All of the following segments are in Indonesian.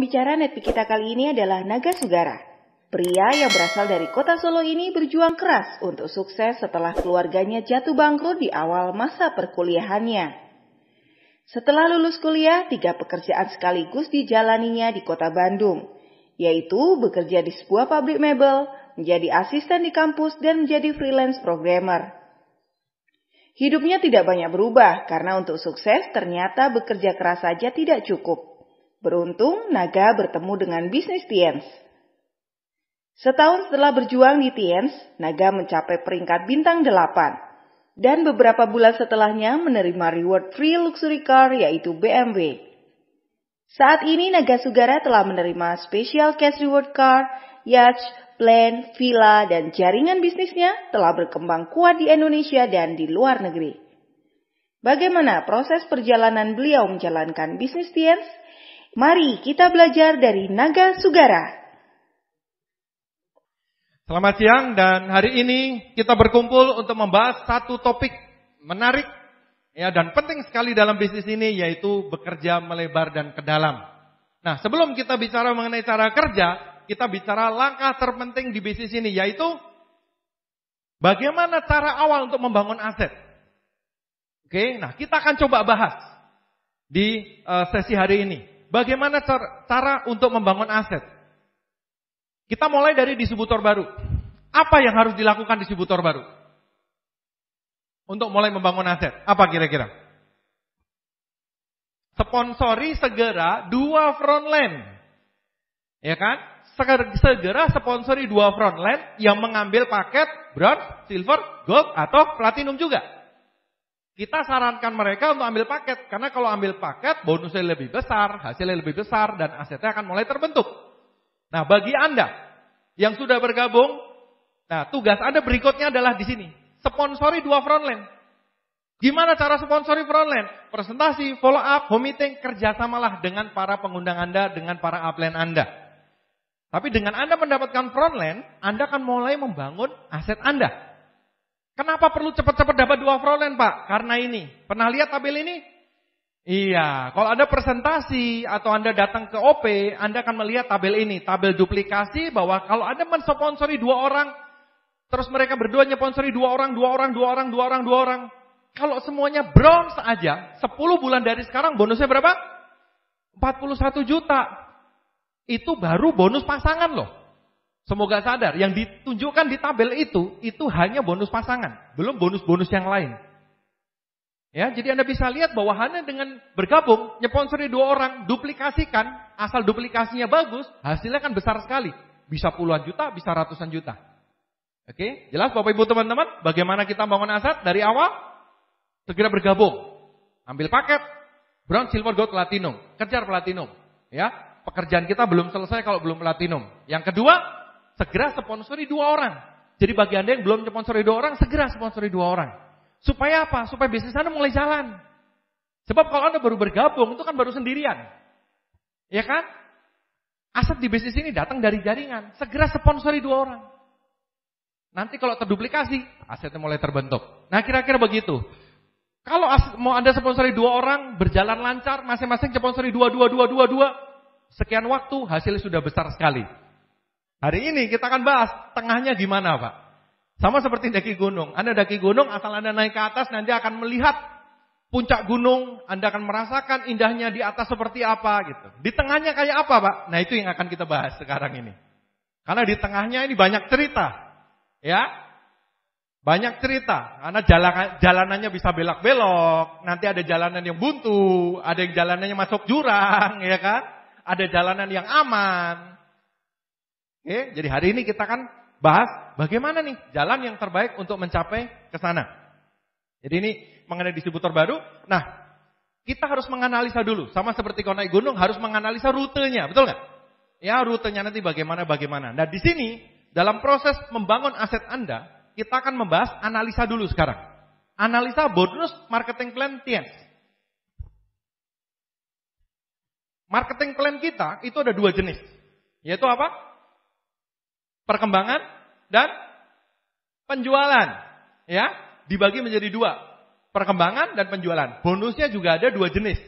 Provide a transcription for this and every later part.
Pembicara Netpi kita kali ini adalah Naga Sugara. Pria yang berasal dari kota Solo ini berjuang keras untuk sukses setelah keluarganya jatuh bangkrut di awal masa perkuliahannya. Setelah lulus kuliah, 3 pekerjaan sekaligus dijalaninya di kota Bandung, yaitu bekerja di sebuah pabrik mebel, menjadi asisten di kampus, dan menjadi freelance programmer. Hidupnya tidak banyak berubah karena untuk sukses ternyata bekerja keras saja tidak cukup. Beruntung, Naga bertemu dengan bisnis Tiens. Setahun setelah berjuang di Tiens, Naga mencapai peringkat bintang 8. Dan beberapa bulan setelahnya menerima reward free luxury car yaitu BMW. Saat ini Naga Sugara telah menerima special cash reward car, yacht, plane, villa, dan jaringan bisnisnya telah berkembang kuat di Indonesia dan di luar negeri. Bagaimana proses perjalanan beliau menjalankan bisnis Tiens? Mari kita belajar dari Naga Sugara. Selamat siang, dan hari ini kita berkumpul untuk membahas satu topik menarik ya dan penting sekali dalam bisnis ini, yaitu bekerja melebar dan ke dalam. Nah, sebelum kita bicara mengenai cara kerja, kita bicara langkah terpenting di bisnis ini, yaitu bagaimana cara awal untuk membangun aset. Oke, nah kita akan coba bahas di sesi hari ini. Bagaimana cara untuk membangun aset? Kita mulai dari distributor baru. Apa yang harus dilakukan distributor baru untuk mulai membangun aset? Apa kira-kira? Sponsori segera 2 frontline. Ya kan? Segera sponsori 2 frontline yang mengambil paket bronze, silver, gold, atau platinum juga. Kita sarankan mereka untuk ambil paket, karena kalau ambil paket bonusnya lebih besar, hasilnya lebih besar, dan asetnya akan mulai terbentuk. Nah, bagi Anda yang sudah bergabung, nah tugas Anda berikutnya adalah di sini, sponsori 2 frontline. Gimana cara sponsori frontline? Presentasi, follow up, home meeting, kerjasamalah dengan para pengundang Anda, dengan para upline Anda. Tapi dengan Anda mendapatkan frontline, Anda akan mulai membangun aset Anda. Kenapa perlu cepat-cepat dapat 2 frontline, Pak? Karena ini. Pernah lihat tabel ini? Iya, kalau Anda presentasi atau Anda datang ke OP, Anda akan melihat tabel ini. Tabel duplikasi bahwa kalau Anda mensponsori 2 orang, terus mereka berdua nyponsori 2 orang. Kalau semuanya bronze aja, 10 bulan dari sekarang bonusnya berapa? 41 juta. Itu baru bonus pasangan loh. Semoga sadar, yang ditunjukkan di tabel itu hanya bonus pasangan, belum bonus-bonus yang lain. Ya, jadi Anda bisa lihat bahwa hanya dengan bergabung, nyponsori 2 orang, duplikasikan, asal duplikasinya bagus, hasilnya kan besar sekali. Bisa puluhan juta, bisa ratusan juta. Oke, jelas Bapak Ibu teman-teman, bagaimana kita bangun aset dari awal? Segera bergabung. Ambil paket, bronze, silver, gold, platinum. Kejar platinum. Ya, pekerjaan kita belum selesai kalau belum platinum. Yang kedua, segera sponsori 2 orang. Jadi bagi Anda yang belum sponsori 2 orang, segera sponsori 2 orang. Supaya apa? Supaya bisnis Anda mulai jalan. Sebab kalau Anda baru bergabung, itu kan baru sendirian. Ya kan? Aset di bisnis ini datang dari jaringan. Segera sponsori 2 orang. Nanti kalau terduplikasi, asetnya mulai terbentuk. Nah, kira-kira begitu. Kalau mau Anda sponsori 2 orang, berjalan lancar, masing-masing sponsori 2, sekian waktu, hasilnya sudah besar sekali. Hari ini kita akan bahas tengahnya gimana, Pak. Sama seperti daki gunung. Anda daki gunung, asal Anda naik ke atas, nanti akan melihat puncak gunung. Anda akan merasakan indahnya di atas seperti apa gitu. Di tengahnya kayak apa, Pak? Nah, itu yang akan kita bahas sekarang ini. Karena di tengahnya ini banyak cerita. Ya, banyak cerita. Karena jalanannya bisa belok-belok. Nanti ada jalanan yang buntu. Ada yang jalanannya masuk jurang, ya kan? Ada jalanan yang aman. Oke, jadi hari ini kita akan bahas bagaimana nih jalan yang terbaik untuk mencapai ke sana. Jadi ini mengenai distributor baru. Nah, kita harus menganalisa dulu. Sama seperti kalau naik gunung harus menganalisa rutenya, betul nggak? Ya, rutenya nanti bagaimana. Nah, di sini dalam proses membangun aset Anda, kita akan membahas analisa dulu sekarang. Analisa bonus marketing plan Tiens. Marketing plan kita itu ada 2 jenis. Yaitu apa? Perkembangan dan penjualan. Ya, dibagi menjadi 2. Perkembangan dan penjualan. Bonusnya juga ada 2 jenis.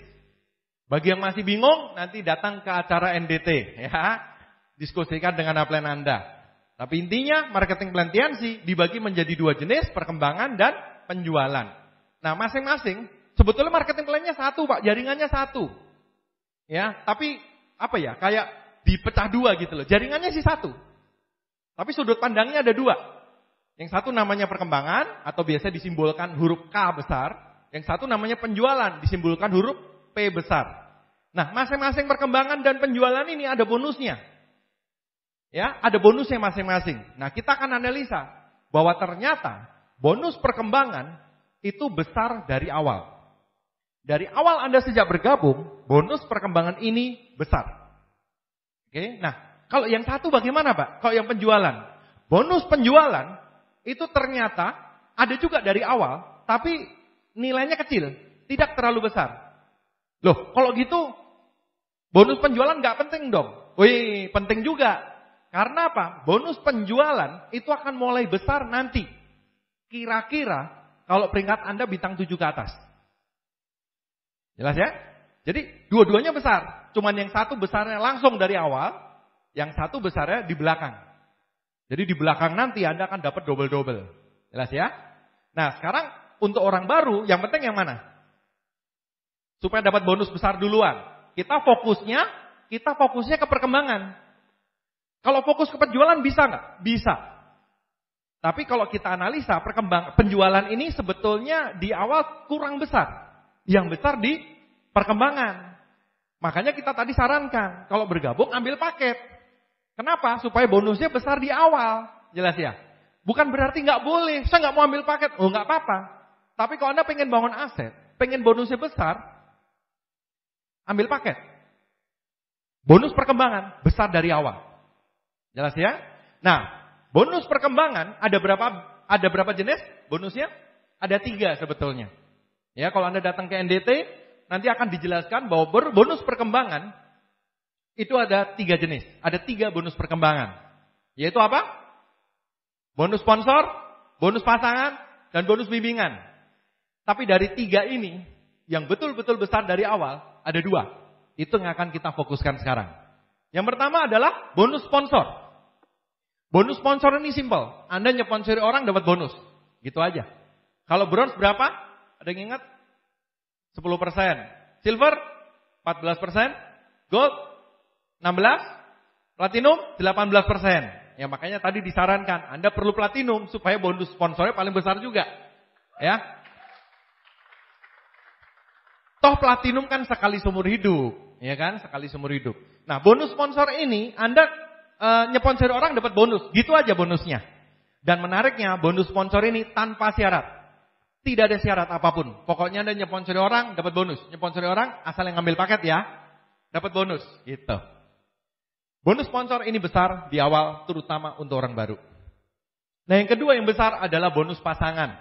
Bagi yang masih bingung, nanti datang ke acara NDT ya. Diskusikan dengan upline Anda. Tapi intinya marketing plan Tianxi dibagi menjadi 2 jenis, perkembangan dan penjualan. Nah, masing-masing sebetulnya marketing plan-nya satu, Pak, jaringannya satu. Ya, tapi apa ya? Kayak dipecah 2 gitu loh. Jaringannya sih satu. Tapi sudut pandangnya ada 2. Yang satu namanya perkembangan atau biasa disimbolkan huruf K besar, yang satu namanya penjualan disimbolkan huruf P besar. Nah, masing-masing perkembangan dan penjualan ini ada bonusnya. Ya, ada bonusnya masing-masing. Nah, kita akan analisa bahwa ternyata bonus perkembangan itu besar dari awal. Dari awal Anda sejak bergabung, bonus perkembangan ini besar. Oke, nah, kalau yang satu bagaimana, Pak? Kalau yang penjualan, bonus penjualan itu ternyata ada juga dari awal, tapi nilainya kecil, tidak terlalu besar. Loh, kalau gitu bonus penjualan nggak penting dong? Wih, penting juga. Karena apa? Bonus penjualan itu akan mulai besar nanti. Kira-kira kalau peringkat Anda bintang 7 ke atas. Jelas ya? Jadi dua-duanya besar. Cuman yang satu besarnya langsung dari awal, yang satu besarnya di belakang. Jadi di belakang nanti Anda akan dapat double-double. Jelas ya? Nah, sekarang untuk orang baru yang penting yang mana? Supaya dapat bonus besar duluan. Kita fokusnya ke perkembangan. Kalau fokus ke penjualan bisa nggak? Bisa. Tapi kalau kita analisa penjualan ini sebetulnya di awal kurang besar. Yang besar di perkembangan. Makanya kita tadi sarankan kalau bergabung ambil paket. Kenapa? Supaya bonusnya besar di awal. Jelas ya? Bukan berarti nggak boleh. Saya nggak mau ambil paket. Oh, nggak apa-apa. Tapi kalau Anda pengen bangun aset, pengen bonusnya besar, ambil paket. Bonus perkembangan besar dari awal. Jelas ya? Nah, bonus perkembangan ada berapa jenis bonusnya? Ada 3 sebetulnya. Ya, kalau Anda datang ke NDT nanti akan dijelaskan bahwa bonus perkembangan itu ada 3 jenis. Ada 3 bonus perkembangan. Yaitu apa? Bonus sponsor, bonus pasangan, dan bonus bimbingan. Tapi dari 3 ini yang betul-betul besar dari awal ada 2. Itu yang akan kita fokuskan sekarang. Yang pertama adalah bonus sponsor. Bonus sponsor ini simpel. Anda nyponsori orang dapat bonus. Gitu aja. Kalau bronze berapa? Ada yang ingat? 10%. Silver 14%. Gold 16%. Platinum 18%. Ya makanya tadi disarankan Anda perlu platinum supaya bonus sponsornya paling besar juga. Ya. Toh platinum kan sekali seumur hidup. Ya kan? Sekali seumur hidup. Nah, bonus sponsor ini Anda nyponsori orang dapat bonus. Gitu aja bonusnya. Dan menariknya bonus sponsor ini tanpa syarat. Tidak ada syarat apapun. Pokoknya Anda nyponsori orang dapat bonus. Nyponsori orang asal yang ngambil paket ya. Dapat bonus. Gitu. Bonus sponsor ini besar di awal terutama untuk orang baru. Nah, yang kedua yang besar adalah bonus pasangan.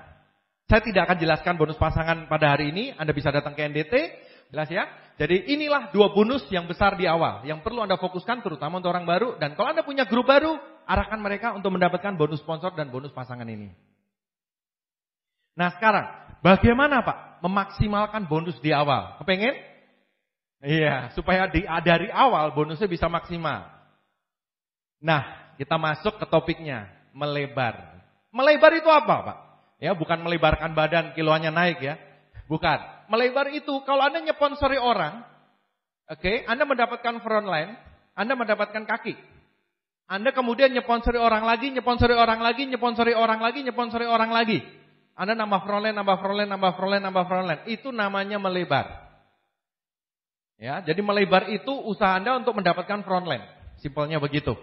Saya tidak akan jelaskan bonus pasangan pada hari ini. Anda bisa datang ke NDT. Jelas ya? Jadi inilah 2 bonus yang besar di awal. Yang perlu Anda fokuskan terutama untuk orang baru. Dan kalau Anda punya grup baru, arahkan mereka untuk mendapatkan bonus sponsor dan bonus pasangan ini. Nah sekarang, bagaimana Pak memaksimalkan bonus di awal? Kepengen? Iya, supaya dari awal bonusnya bisa maksimal. Nah, kita masuk ke topiknya, melebar. Melebar itu apa Pak? Ya, bukan melebarkan badan kiloannya naik ya. Bukan. Melebar itu kalau Anda nyponsori orang, oke, Anda mendapatkan frontline, Anda mendapatkan kaki. Anda kemudian nyponsori orang lagi, nyponsori orang lagi, nyponsori orang lagi, nyponsori orang lagi. Anda nambah frontline, nambah frontline, nambah frontline, nambah frontline. Itu namanya melebar. Ya, jadi melebar itu usaha Anda untuk mendapatkan frontline. Simpelnya begitu.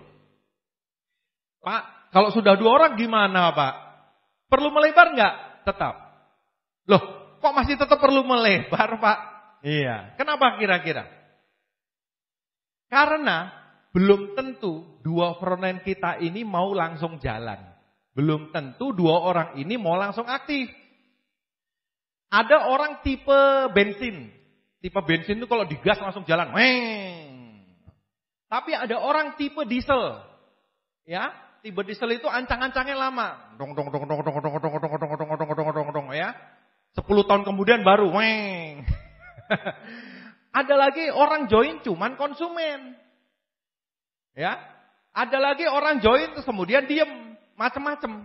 Pak, kalau sudah 2 orang gimana Pak? Perlu melebar enggak? Tetap. Loh, kok masih tetap perlu melebar Pak? Iya, kenapa kira-kira? Karena belum tentu 2 frontline kita ini mau langsung jalan. Belum tentu 2 orang ini mau langsung aktif. Ada orang tipe bensin. Tipe bensin itu kalau digas langsung jalan. Weng. Tapi ada orang tipe diesel. Ya, tipe diesel itu ancang-ancangnya lama. Dong dong dong dong dong dong dong dong dong dong dong dong dong ya. 10 tahun kemudian baru weng. Ada lagi orang join cuman konsumen. Ya. Ada lagi orang join terus kemudian diem, macem-macem.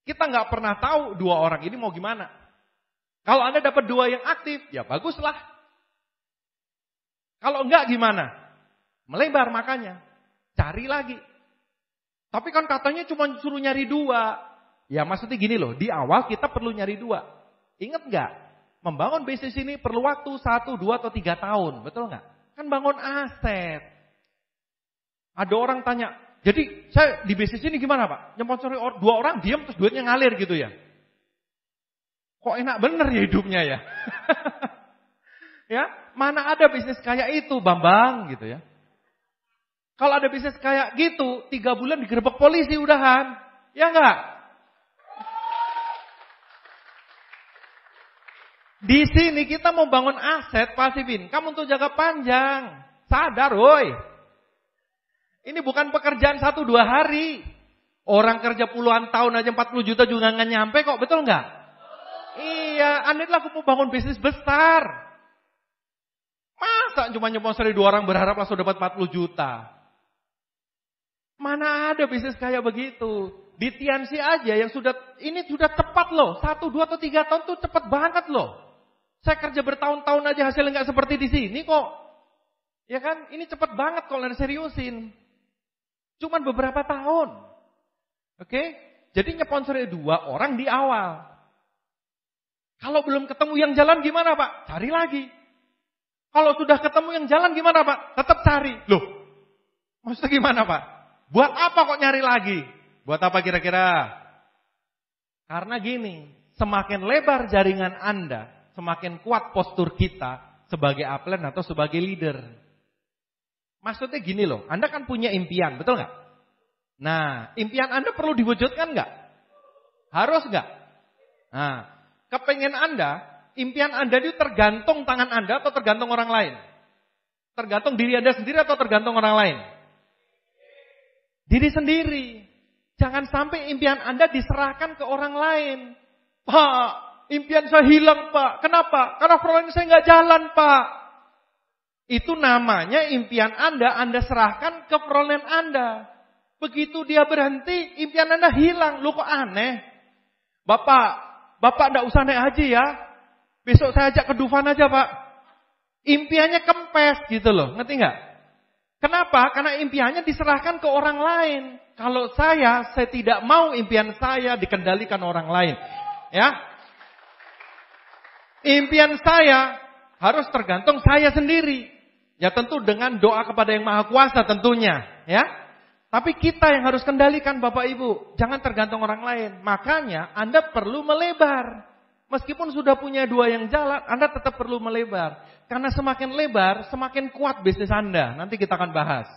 Kita nggak pernah tahu dua orang ini mau gimana. Kalau Anda dapat dua yang aktif, ya baguslah. Kalau enggak gimana? Melebar makanya. Cari lagi. Tapi kan katanya cuma suruh nyari dua. Ya maksudnya gini loh, di awal kita perlu nyari dua. Ingat nggak? Membangun bisnis ini perlu waktu 1, 2, atau 3 tahun. Betul nggak? Kan bangun aset. Ada orang tanya, jadi saya di bisnis ini gimana Pak? Nyponsori 2 orang diam terus duitnya ngalir gitu ya? Kok enak bener ya hidupnya ya? Ya, mana ada bisnis kayak itu Bambang gitu ya? Kalau ada bisnis kayak gitu, 3 bulan digerebek polisi udahan. Ya enggak? Di sini kita mau bangun aset pasif income untuk jangka panjang. Sadar woi. Ini bukan pekerjaan 1-2 hari. Orang kerja puluhan tahun aja 40 juta juga nggak nyampe kok, betul nggak? Iya, Anda aku mau bangun bisnis besar. Masa cuma nyponsori 2 orang berharap langsung dapat 40 juta? Mana ada bisnis kayak begitu? Di Tianxi aja yang ini sudah cepat loh. 1, 2, atau 3 tahun tuh cepat banget loh. Saya kerja bertahun-tahun aja hasilnya nggak seperti di sini kok. Ya kan? Ini cepat banget kalau Anda seriusin. Cuman beberapa tahun. Oke? Jadi nyponsori 2 orang di awal. Kalau belum ketemu yang jalan gimana Pak? Cari lagi. Kalau sudah ketemu yang jalan gimana Pak? Tetap cari. Loh, maksudnya gimana Pak? Buat apa kok nyari lagi? Buat apa kira-kira? Karena gini, semakin lebar jaringan Anda, semakin kuat postur kita sebagai upline atau sebagai leader. Maksudnya gini loh, Anda kan punya impian, betul nggak? Nah, impian Anda perlu diwujudkan nggak? Harus nggak? Nah, kepengen Anda, impian Anda itu tergantung tangan Anda atau tergantung orang lain? Tergantung diri Anda sendiri atau tergantung orang lain? Diri sendiri. Jangan sampai impian Anda diserahkan ke orang lain. Pak, impian saya hilang Pak. Kenapa? Karena perolehan saya nggak jalan Pak. Itu namanya impian Anda serahkan ke perolehan Anda. Begitu dia berhenti, impian Anda hilang. Loh kok aneh? Bapak nggak usah naik haji ya. Besok saya ajak ke Dufan aja Pak. Impiannya kempes gitu loh, ngerti nggak? Kenapa? Karena impiannya diserahkan ke orang lain. Kalau saya tidak mau impian saya dikendalikan orang lain. Ya. Impian saya harus tergantung saya sendiri. Ya tentu dengan doa kepada Yang Maha Kuasa tentunya. Ya. Tapi kita yang harus kendalikan Bapak Ibu. Jangan tergantung orang lain. Makanya Anda perlu melebar. Meskipun sudah punya 2 yang jalan, Anda tetap perlu melebar. Karena semakin lebar, semakin kuat bisnis Anda. Nanti kita akan bahas.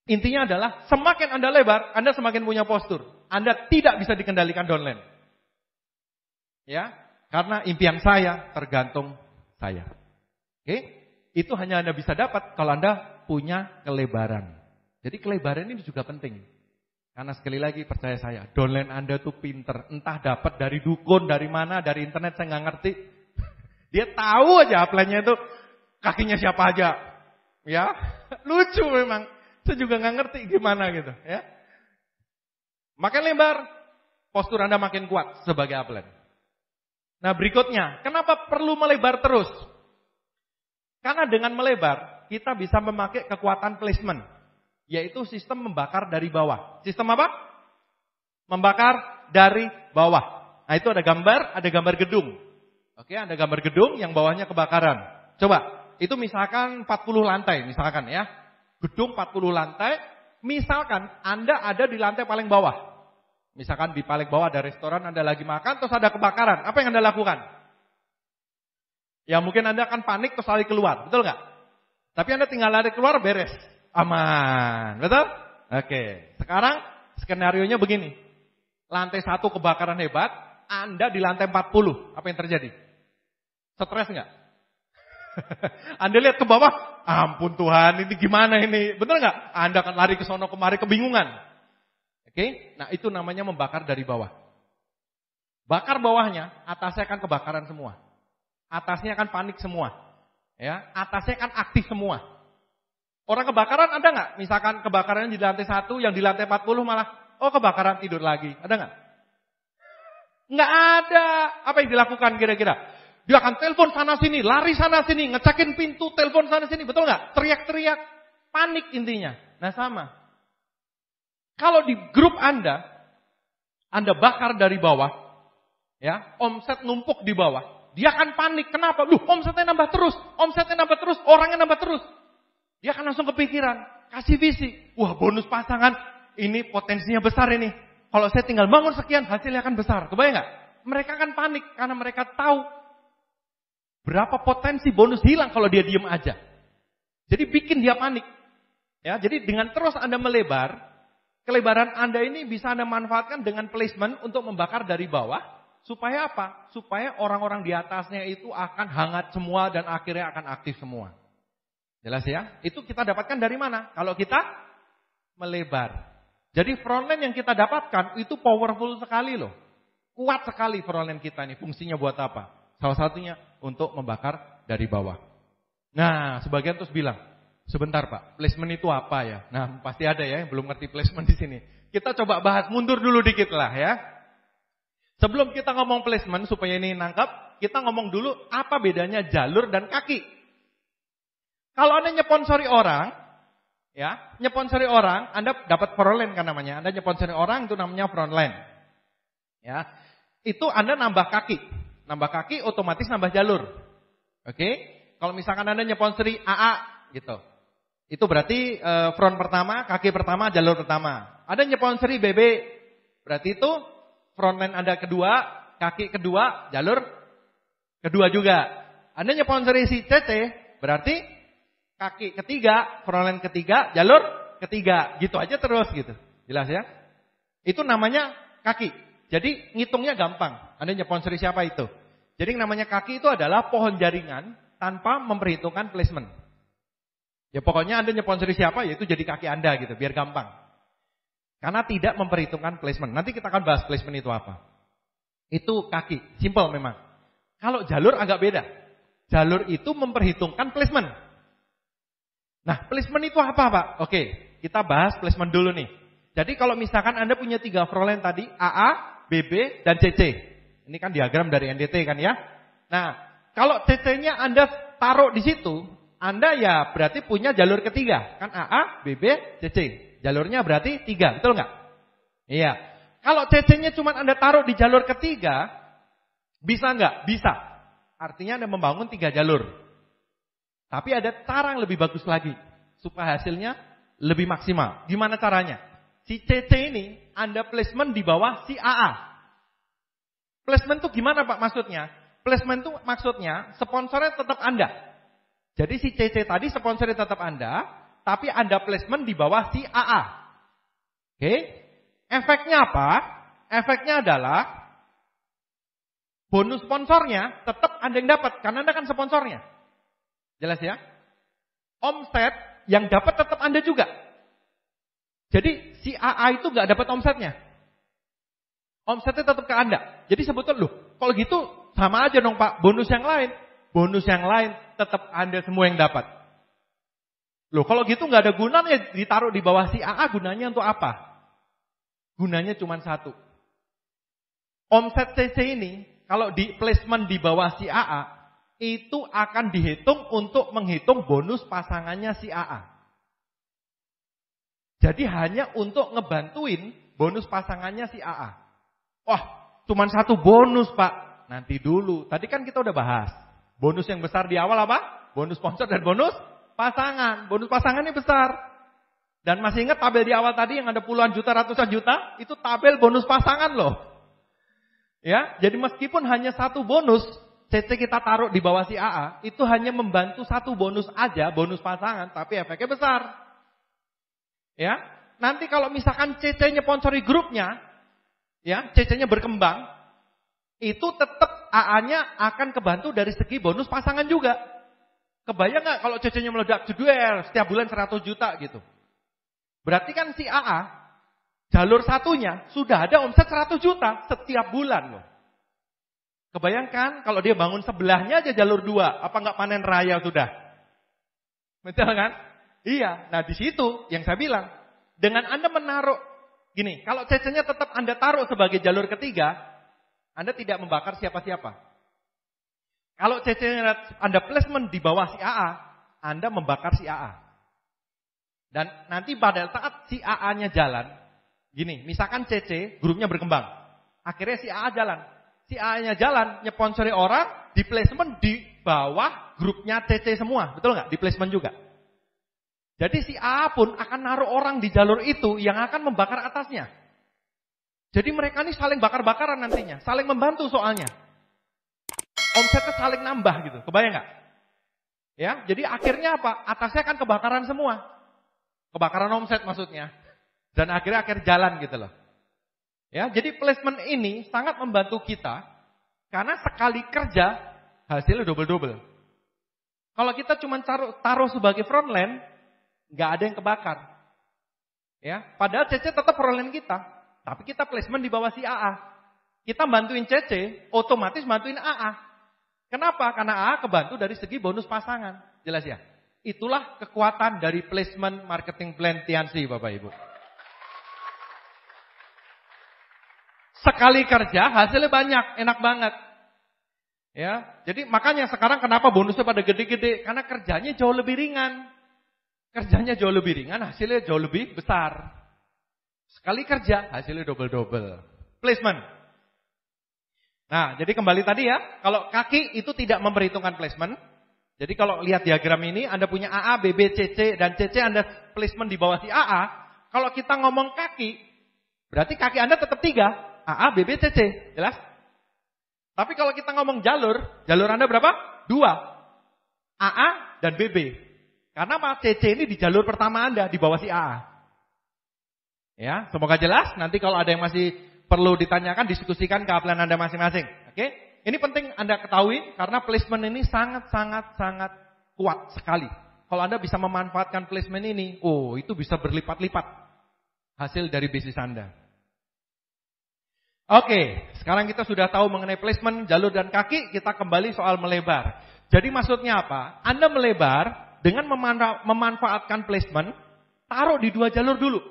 Intinya adalah, semakin Anda lebar, Anda semakin punya postur. Anda tidak bisa dikendalikan downline. Ya, karena impian saya tergantung saya. Oke? Itu hanya Anda bisa dapat kalau Anda punya kelebaran. Jadi kelebaran ini juga penting. Karena sekali lagi percaya saya, downline Anda tuh pinter. Entah dapat dari dukun, dari mana, dari internet saya nggak ngerti. Dia tahu aja upline-nya itu kakinya siapa aja. Ya, lucu memang. Saya juga nggak ngerti gimana gitu. Ya, makin lebar, postur Anda makin kuat sebagai upline. Nah berikutnya, kenapa perlu melebar terus? Karena dengan melebar, kita bisa memakai kekuatan placement. Yaitu sistem membakar dari bawah. Sistem apa? Membakar dari bawah. Nah itu ada gambar gedung. Oke, ada gambar gedung yang bawahnya kebakaran. Coba, itu misalkan 40 lantai, misalkan ya. Gedung 40 lantai, misalkan Anda ada di lantai paling bawah. Misalkan di paling bawah ada restoran, Anda lagi makan, terus ada kebakaran. Apa yang Anda lakukan? Ya mungkin Anda akan panik terus lari keluar, betul nggak? Tapi Anda tinggal lari keluar, beres. Aman, betul? Oke, sekarang skenarionya begini. Lantai 1 kebakaran hebat, Anda di lantai 40, apa yang terjadi? Stres nggak? Anda lihat ke bawah, ampun Tuhan, ini gimana ini? Benar nggak? Anda akan lari ke sono kemari kebingungan. Oke, nah itu namanya membakar dari bawah. Bakar bawahnya, atasnya akan kebakaran semua. Atasnya akan panik semua. Ya, atasnya kan aktif semua. Orang kebakaran ada nggak? Misalkan kebakaran di lantai 1, yang di lantai 40 malah, kebakaran tidur lagi. Ada nggak? Nggak ada. Apa yang dilakukan kira-kira? Dia akan telepon sana sini, lari sana sini, ngecekin pintu, telepon sana sini, betul nggak? Teriak-teriak, panik intinya. Nah sama. Kalau di grup Anda bakar dari bawah, ya, omset numpuk di bawah, dia akan panik. Kenapa? Omsetnya nambah terus, orangnya nambah terus. Dia akan langsung kepikiran, kasih visi. Wah, bonus pasangan ini potensinya besar ini. Kalau saya tinggal bangun sekian, hasilnya akan besar. Kebayang nggak? Mereka akan panik karena mereka tahu berapa potensi bonus hilang kalau dia diem aja. Jadi bikin dia panik. Ya, jadi dengan terus Anda melebar, kelebaran Anda ini bisa Anda manfaatkan dengan placement untuk membakar dari bawah. Supaya apa? Supaya orang-orang di atasnya itu akan hangat semua dan akhirnya akan aktif semua. Jelas ya? Itu kita dapatkan dari mana? Kalau kita melebar. Jadi frontline yang kita dapatkan itu powerful sekali loh. Kuat sekali frontline kita ini. Fungsinya buat apa? Salah satunya untuk membakar dari bawah. Nah, sebagian terus bilang, sebentar Pak, placement itu apa ya? Nah, pasti ada ya yang belum ngerti placement di sini. Kita coba bahas mundur dulu dikit lah ya. Sebelum kita ngomong placement supaya ini nangkap, kita ngomong dulu apa bedanya jalur dan kaki. Kalau Anda nyponsori orang, ya, nyponsori orang, Anda dapat frontline kan namanya. Anda nyponsori orang itu namanya frontline. Ya. Itu Anda nambah kaki. Nambah kaki otomatis nambah jalur. Oke? Kalau misalkan Anda nyponsori AA gitu. Itu berarti front pertama, kaki pertama, jalur pertama. Anda nyponsori BB, berarti itu frontline Anda kedua, kaki kedua, jalur kedua juga. Anda nyponsori si CC, berarti kaki ketiga, frontline ketiga, jalur ketiga. Gitu aja terus gitu. Jelas ya? Itu namanya kaki. Jadi ngitungnya gampang. Anda nyponsori siapa itu? Jadi namanya kaki itu adalah pohon jaringan tanpa memperhitungkan placement. Ya pokoknya Anda nyponsori siapa, ya itu jadi kaki Anda gitu, biar gampang. Karena tidak memperhitungkan placement. Nanti kita akan bahas placement itu apa. Itu kaki, simple memang. Kalau jalur agak beda. Jalur itu memperhitungkan placement. Nah, placement itu apa Pak? Oke, kita bahas placement dulu nih. Jadi kalau misalkan Anda punya 3 frontline tadi, AA, BB, dan CC. Ini kan diagram dari NDT kan ya. Nah, kalau CC-nya Anda taruh di situ, Anda ya berarti punya jalur ketiga. Kan AA, BB, CC. Jalurnya berarti 3, betul nggak? Iya. Kalau CC-nya cuma Anda taruh di jalur ketiga, bisa nggak? Bisa. Artinya Anda membangun 3 jalur. Tapi ada cara yang lebih bagus lagi. Supaya hasilnya lebih maksimal. Gimana caranya? Si CC ini Anda placement di bawah si AA. Placement itu gimana Pak maksudnya? Placement itu maksudnya sponsornya tetap Anda. Jadi si CC tadi sponsornya tetap Anda. Tapi Anda placement di bawah si AA. Oke? Efeknya apa? Efeknya adalah bonus sponsornya tetap Anda yang dapat. Karena Anda kan sponsornya. Jelas ya? Omset yang dapat tetap Anda juga. Jadi si AA itu nggak dapat omsetnya. Omsetnya tetap ke Anda. Jadi sebetulnya kalau gitu sama aja dong Pak, bonus yang lain tetap Anda semua yang dapat. Kalau gitu nggak ada gunanya ditaruh di bawah si AA, gunanya untuk apa? Gunanya cuma satu. Omset CC ini kalau di placement di bawah si AA itu akan dihitung untuk menghitung bonus pasangannya si AA. Jadi hanya untuk ngebantuin bonus pasangannya si AA. Wah, cuma 1 bonus Pak. Nanti dulu. Tadi kan kita udah bahas. Bonus yang besar di awal apa? Bonus sponsor dan bonus pasangan. Bonus pasangannya besar. Dan masih ingat tabel di awal tadi yang ada puluhan juta, ratusan juta? Itu tabel bonus pasangan loh. Ya, jadi meskipun hanya 1 bonus CC kita taruh di bawah si AA, itu hanya membantu 1 bonus aja, bonus pasangan, tapi efeknya besar. Ya, nanti kalau misalkan CC-nya sponsori grupnya, ya, CC-nya berkembang, itu tetap AA-nya akan kebantu dari segi bonus pasangan juga. Kebayang nggak kalau CC-nya meledak jeduel setiap bulan 100 juta gitu. Berarti kan si AA, jalur satunya sudah ada omset 100 juta setiap bulan loh. Kebayangkan kalau dia bangun sebelahnya aja jalur 2, apa nggak panen raya sudah? Betul kan? Iya. Nah di situ yang saya bilang, dengan Anda menaruh, gini, kalau CC-nya tetap Anda taruh sebagai jalur ketiga, Anda tidak membakar siapa-siapa. Kalau CC-nya Anda placement di bawah si AA, Anda membakar si AA. Dan nanti pada saat si AA-nya jalan, gini, misalkan CC, grupnya berkembang. Akhirnya si AA jalan. Si AA-nya jalan, nyponsori orang, di placement di bawah grupnya CC semua. Betul nggak? Di placement juga. Jadi si AA pun akan naruh orang di jalur itu yang akan membakar atasnya. Jadi mereka ini saling bakar-bakaran nantinya. Saling membantu soalnya. Omsetnya saling nambah gitu. Kebayang nggak? Ya, jadi akhirnya apa? Atasnya kan kebakaran semua. Kebakaran omset maksudnya. Dan akhirnya jalan gitu loh. Ya, jadi placement ini sangat membantu kita karena sekali kerja hasilnya double-double. Kalau kita cuma taruh sebagai frontline, nggak ada yang kebakar. Ya, padahal CC tetap frontline kita, tapi kita placement di bawah si AA. Kita bantuin CC, otomatis bantuin AA. Kenapa? Karena AA kebantu dari segi bonus pasangan. Jelas ya? Itulah kekuatan dari placement marketing plan Tiansi, Bapak Ibu. Sekali kerja hasilnya banyak, enak banget. Ya, jadi makanya sekarang kenapa bonusnya pada gede-gede? Karena kerjanya jauh lebih ringan. Kerjanya jauh lebih ringan, hasilnya jauh lebih besar. Sekali kerja, hasilnya double-double. Placement. Nah, jadi kembali tadi ya, kalau kaki itu tidak memperhitungkan placement. Jadi kalau lihat diagram ini, Anda punya AA, BB, CC, dan CC Anda placement di bawah si AA. Kalau kita ngomong kaki, berarti kaki Anda tetap 3. AA, BB, CC, jelas? Tapi kalau kita ngomong jalur Anda berapa? 2. AA dan BB. Karena CC ini di jalur pertama Anda, di bawah si AA. Ya, semoga jelas. Nanti kalau ada yang masih perlu ditanyakan, diskusikan keahlian Anda masing-masing. Oke? Ini penting Anda ketahui, karena placement ini sangat kuat sekali. Kalau Anda bisa memanfaatkan placement ini, itu bisa berlipat-lipat hasil dari bisnis Anda. Oke, sekarang kita sudah tahu mengenai placement, jalur dan kaki, kita kembali soal melebar. Jadi maksudnya apa? Anda melebar dengan memanfaatkan placement, taruh di 2 jalur dulu.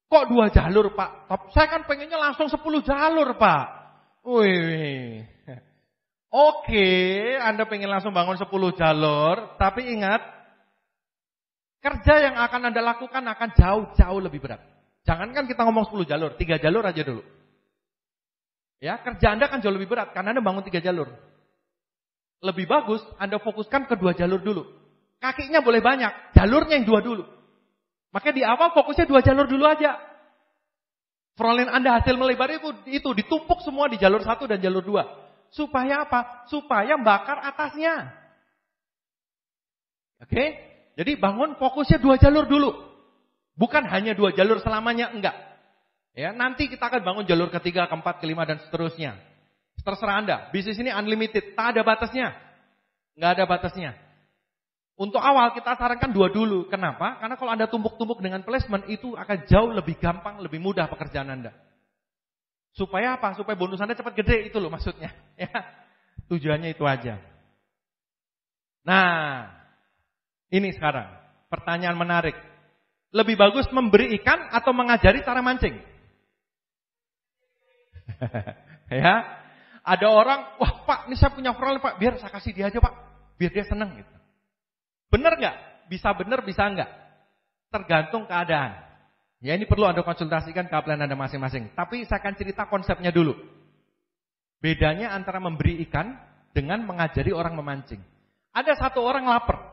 Kok 2 jalur, Pak? Saya kan pengennya langsung 10 jalur, Pak. Wih. Oke, Anda pengen langsung bangun 10 jalur, tapi ingat, kerja yang akan Anda lakukan akan jauh-jauh lebih berat. Jangankan kita ngomong 10 jalur, 3 jalur aja dulu. Ya, kerja Anda kan jauh lebih berat karena Anda bangun 3 jalur. Lebih bagus Anda fokuskan ke 2 jalur dulu. Kakinya boleh banyak, jalurnya yang 2 dulu. Makanya di awal fokusnya 2 jalur dulu aja. Frontline Anda hasil melebar itu ditumpuk semua di jalur 1 dan jalur 2. Supaya apa? Supaya bakar atasnya. Oke? Jadi bangun fokusnya 2 jalur dulu. Bukan hanya 2 jalur selamanya, enggak. Ya, nanti kita akan bangun jalur ketiga, keempat, kelima, dan seterusnya. Terserah Anda. Bisnis ini unlimited, tak ada batasnya. Nggak ada batasnya. Untuk awal kita sarankan 2 dulu. Kenapa? Karena kalau Anda tumpuk-tumpuk dengan placement, itu akan jauh lebih gampang, lebih mudah pekerjaan Anda. Supaya apa? Supaya bonus Anda cepat gede, itu loh maksudnya. Ya, tujuannya itu aja. Nah, ini sekarang pertanyaan menarik. Lebih bagus memberi ikan atau mengajari cara mancing? Ya, ada orang, wah Pak, ini saya punya frontline Pak, biar saya kasih dia aja Pak, biar dia senang gitu. Benar nggak? Bisa benar, bisa nggak? Tergantung keadaan. Ya, ini perlu Anda konsultasikan keahlian Anda masing-masing. Tapi saya akan cerita konsepnya dulu. Bedanya antara memberi ikan dengan mengajari orang memancing. Ada satu orang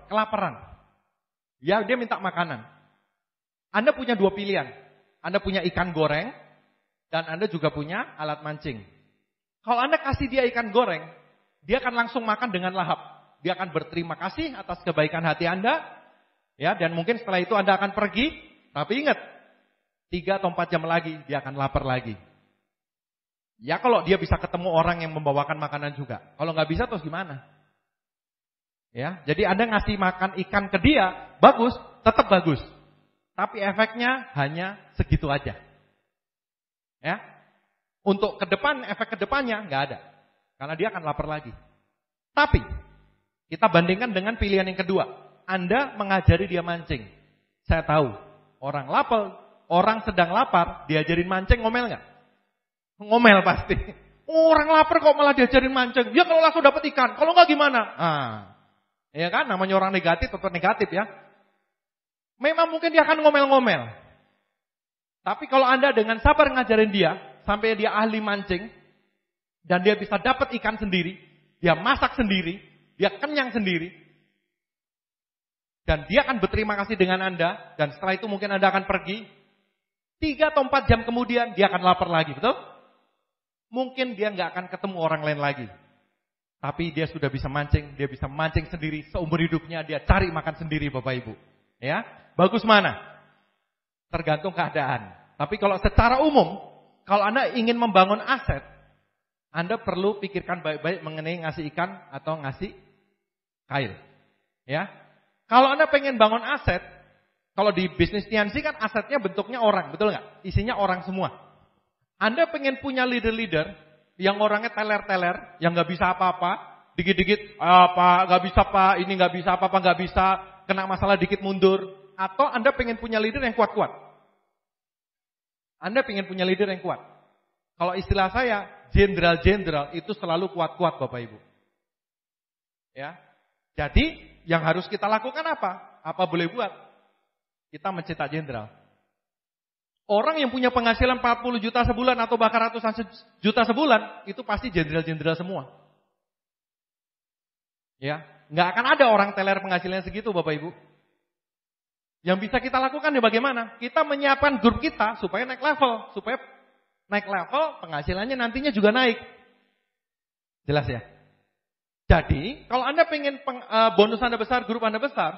kelaparan. Ya, dia minta makanan. Anda punya 2 pilihan. Anda punya ikan goreng, dan Anda juga punya alat mancing. Kalau Anda kasih dia ikan goreng, dia akan langsung makan dengan lahap. Dia akan berterima kasih atas kebaikan hati Anda. Ya, dan mungkin setelah itu Anda akan pergi. Tapi ingat, 3 atau 4 jam lagi, dia akan lapar lagi. Ya kalau dia bisa ketemu orang yang membawakan makanan juga. Kalau nggak bisa terus gimana? Ya, jadi Anda ngasih makan ikan ke dia, bagus, tetap bagus. Tapi efeknya hanya segitu aja. Ya, untuk ke depan, efek ke depannya nggak ada. Karena dia akan lapar lagi. Tapi, kita bandingkan dengan pilihan yang kedua. Anda mengajari dia mancing. Saya tahu, orang sedang lapar, diajarin mancing, ngomel nggak? Ngomel pasti. Orang lapar kok malah diajarin mancing. Ya kalau langsung dapat ikan, kalau nggak gimana? Ya kan, namanya orang negatif tetap negatif ya. Memang mungkin dia akan ngomel-ngomel. Tapi kalau Anda dengan sabar ngajarin dia, sampai dia ahli mancing, dan dia bisa dapat ikan sendiri, dia masak sendiri, dia kenyang sendiri, dan dia akan berterima kasih dengan Anda, dan setelah itu mungkin Anda akan pergi, 3 atau 4 jam kemudian dia akan lapar lagi, betul? Mungkin dia nggak akan ketemu orang lain lagi. Tapi dia sudah bisa mancing, dia bisa mancing sendiri, seumur hidupnya dia cari makan sendiri Bapak Ibu. Ya, bagus mana? Tergantung keadaan. Tapi kalau secara umum, kalau Anda ingin membangun aset, Anda perlu pikirkan baik-baik mengenai ngasih ikan atau ngasih kail. Ya, kalau Anda pengen bangun aset, kalau di bisnis Tianxi kan asetnya bentuknya orang, betul nggak? Isinya orang semua. Anda pengen punya leader-leader yang orangnya teler-teler, yang nggak bisa apa-apa, dikit-dikit apa nggak bisa Pak, ini nggak bisa apa-apa nggak bisa, kena masalah dikit mundur. Atau Anda pengen punya leader yang kuat-kuat. Anda pengen punya leader yang kuat. Kalau istilah saya, jenderal-jenderal itu selalu kuat-kuat Bapak Ibu. Ya, jadi yang harus kita lakukan apa? Apa boleh buat? Kita mencetak jenderal. Orang yang punya penghasilan 40 juta sebulan atau bahkan ratusan juta sebulan, itu pasti jenderal-jenderal semua. Ya, nggak akan ada orang teler penghasilan segitu Bapak Ibu. Yang bisa kita lakukan ya bagaimana? Kita menyiapkan grup kita supaya naik level. Supaya naik level penghasilannya nantinya juga naik. Jelas ya? Jadi, kalau Anda pengen bonus Anda besar, grup Anda besar,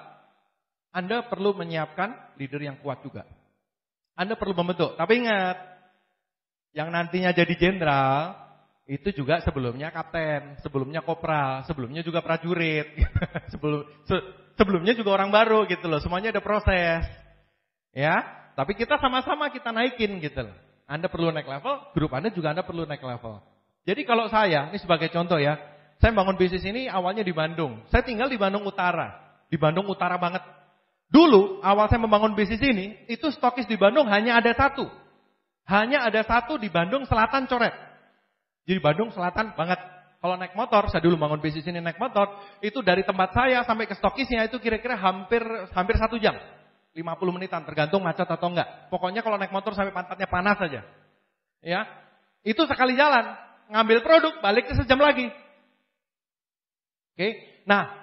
Anda perlu menyiapkan leader yang kuat juga. Anda perlu membentuk. Tapi ingat, yang nantinya jadi jenderal, itu juga sebelumnya kapten, sebelumnya kopral, sebelumnya juga prajurit. Sebelumnya juga orang baru gitu loh. Semuanya ada proses. Ya, tapi kita sama-sama kita naikin gitu loh. Anda perlu naik level, grup Anda juga Anda perlu naik level. Jadi kalau saya, ini sebagai contoh ya, saya bangun bisnis ini awalnya di Bandung. Saya tinggal di Bandung Utara. Di Bandung Utara banget. Dulu, awal saya membangun bisnis ini, itu stokis di Bandung hanya ada 1. Hanya ada 1 di Bandung Selatan Coret. Jadi Bandung Selatan banget. Kalau naik motor, saya dulu bangun bisnis ini naik motor, itu dari tempat saya sampai ke stokisnya itu kira-kira hampir 1 jam. 50 menitan, tergantung macet atau enggak. Pokoknya kalau naik motor sampai pantatnya panas saja. Ya, itu sekali jalan. Ngambil produk, balik ke sejam lagi. Oke, nah.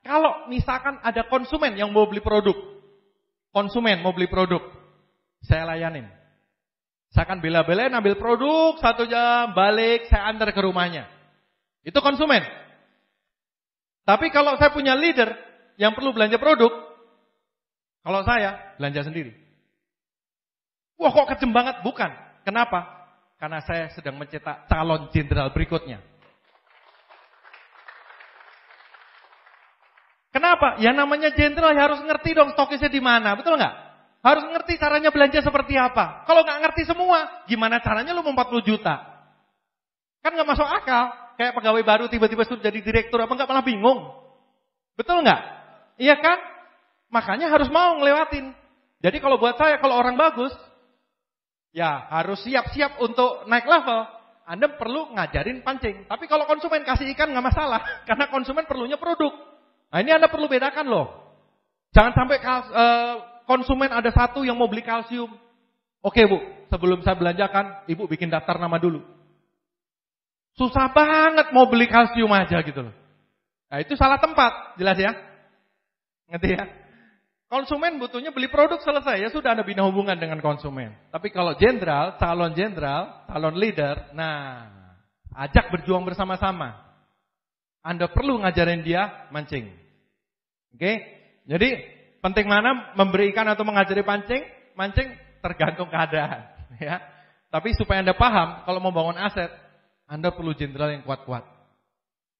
Kalau misalkan ada konsumen yang mau beli produk, saya layanin. Saya akan bela-belain ambil produk 1 jam, balik, saya antar ke rumahnya. Itu konsumen. Tapi kalau saya punya leader yang perlu belanja produk, kalau saya belanja sendiri. Wah kok kejem banget? Bukan. Kenapa? Karena saya sedang mencetak calon jenderal berikutnya. Kenapa? Ya namanya jenderal ya harus ngerti dong stokisnya di mana, betul nggak? Harus ngerti caranya belanja seperti apa. Kalau nggak ngerti semua, gimana caranya lu mau 40 juta? Kan nggak masuk akal. Kayak pegawai baru tiba-tiba sudah jadi direktur, apa nggak malah bingung? Betul nggak? Iya kan? Makanya harus mau ngelewatin. Jadi kalau buat saya, kalau orang bagus, ya harus siap-siap untuk naik level. Anda perlu ngajarin pancing. Tapi kalau konsumen kasih ikan nggak masalah, karena konsumen perlunya produk. Nah ini Anda perlu bedakan loh. Jangan sampai konsumen ada 1 yang mau beli kalsium. Oke Bu, sebelum saya belanjakan, Ibu bikin daftar nama dulu. Susah banget mau beli kalsium aja gitu loh. Nah itu salah tempat, jelas ya? Ngerti ya? Konsumen butuhnya beli produk selesai, ya sudah Anda bina hubungan dengan konsumen. Tapi kalau jenderal, calon leader, nah ajak berjuang bersama-sama. Anda perlu ngajarin dia mancing. Oke? Jadi penting mana memberi ikan atau mengajari pancing? Mancing tergantung keadaan, ya. Tapi supaya Anda paham, kalau mau bangun aset, Anda perlu jenderal yang kuat-kuat.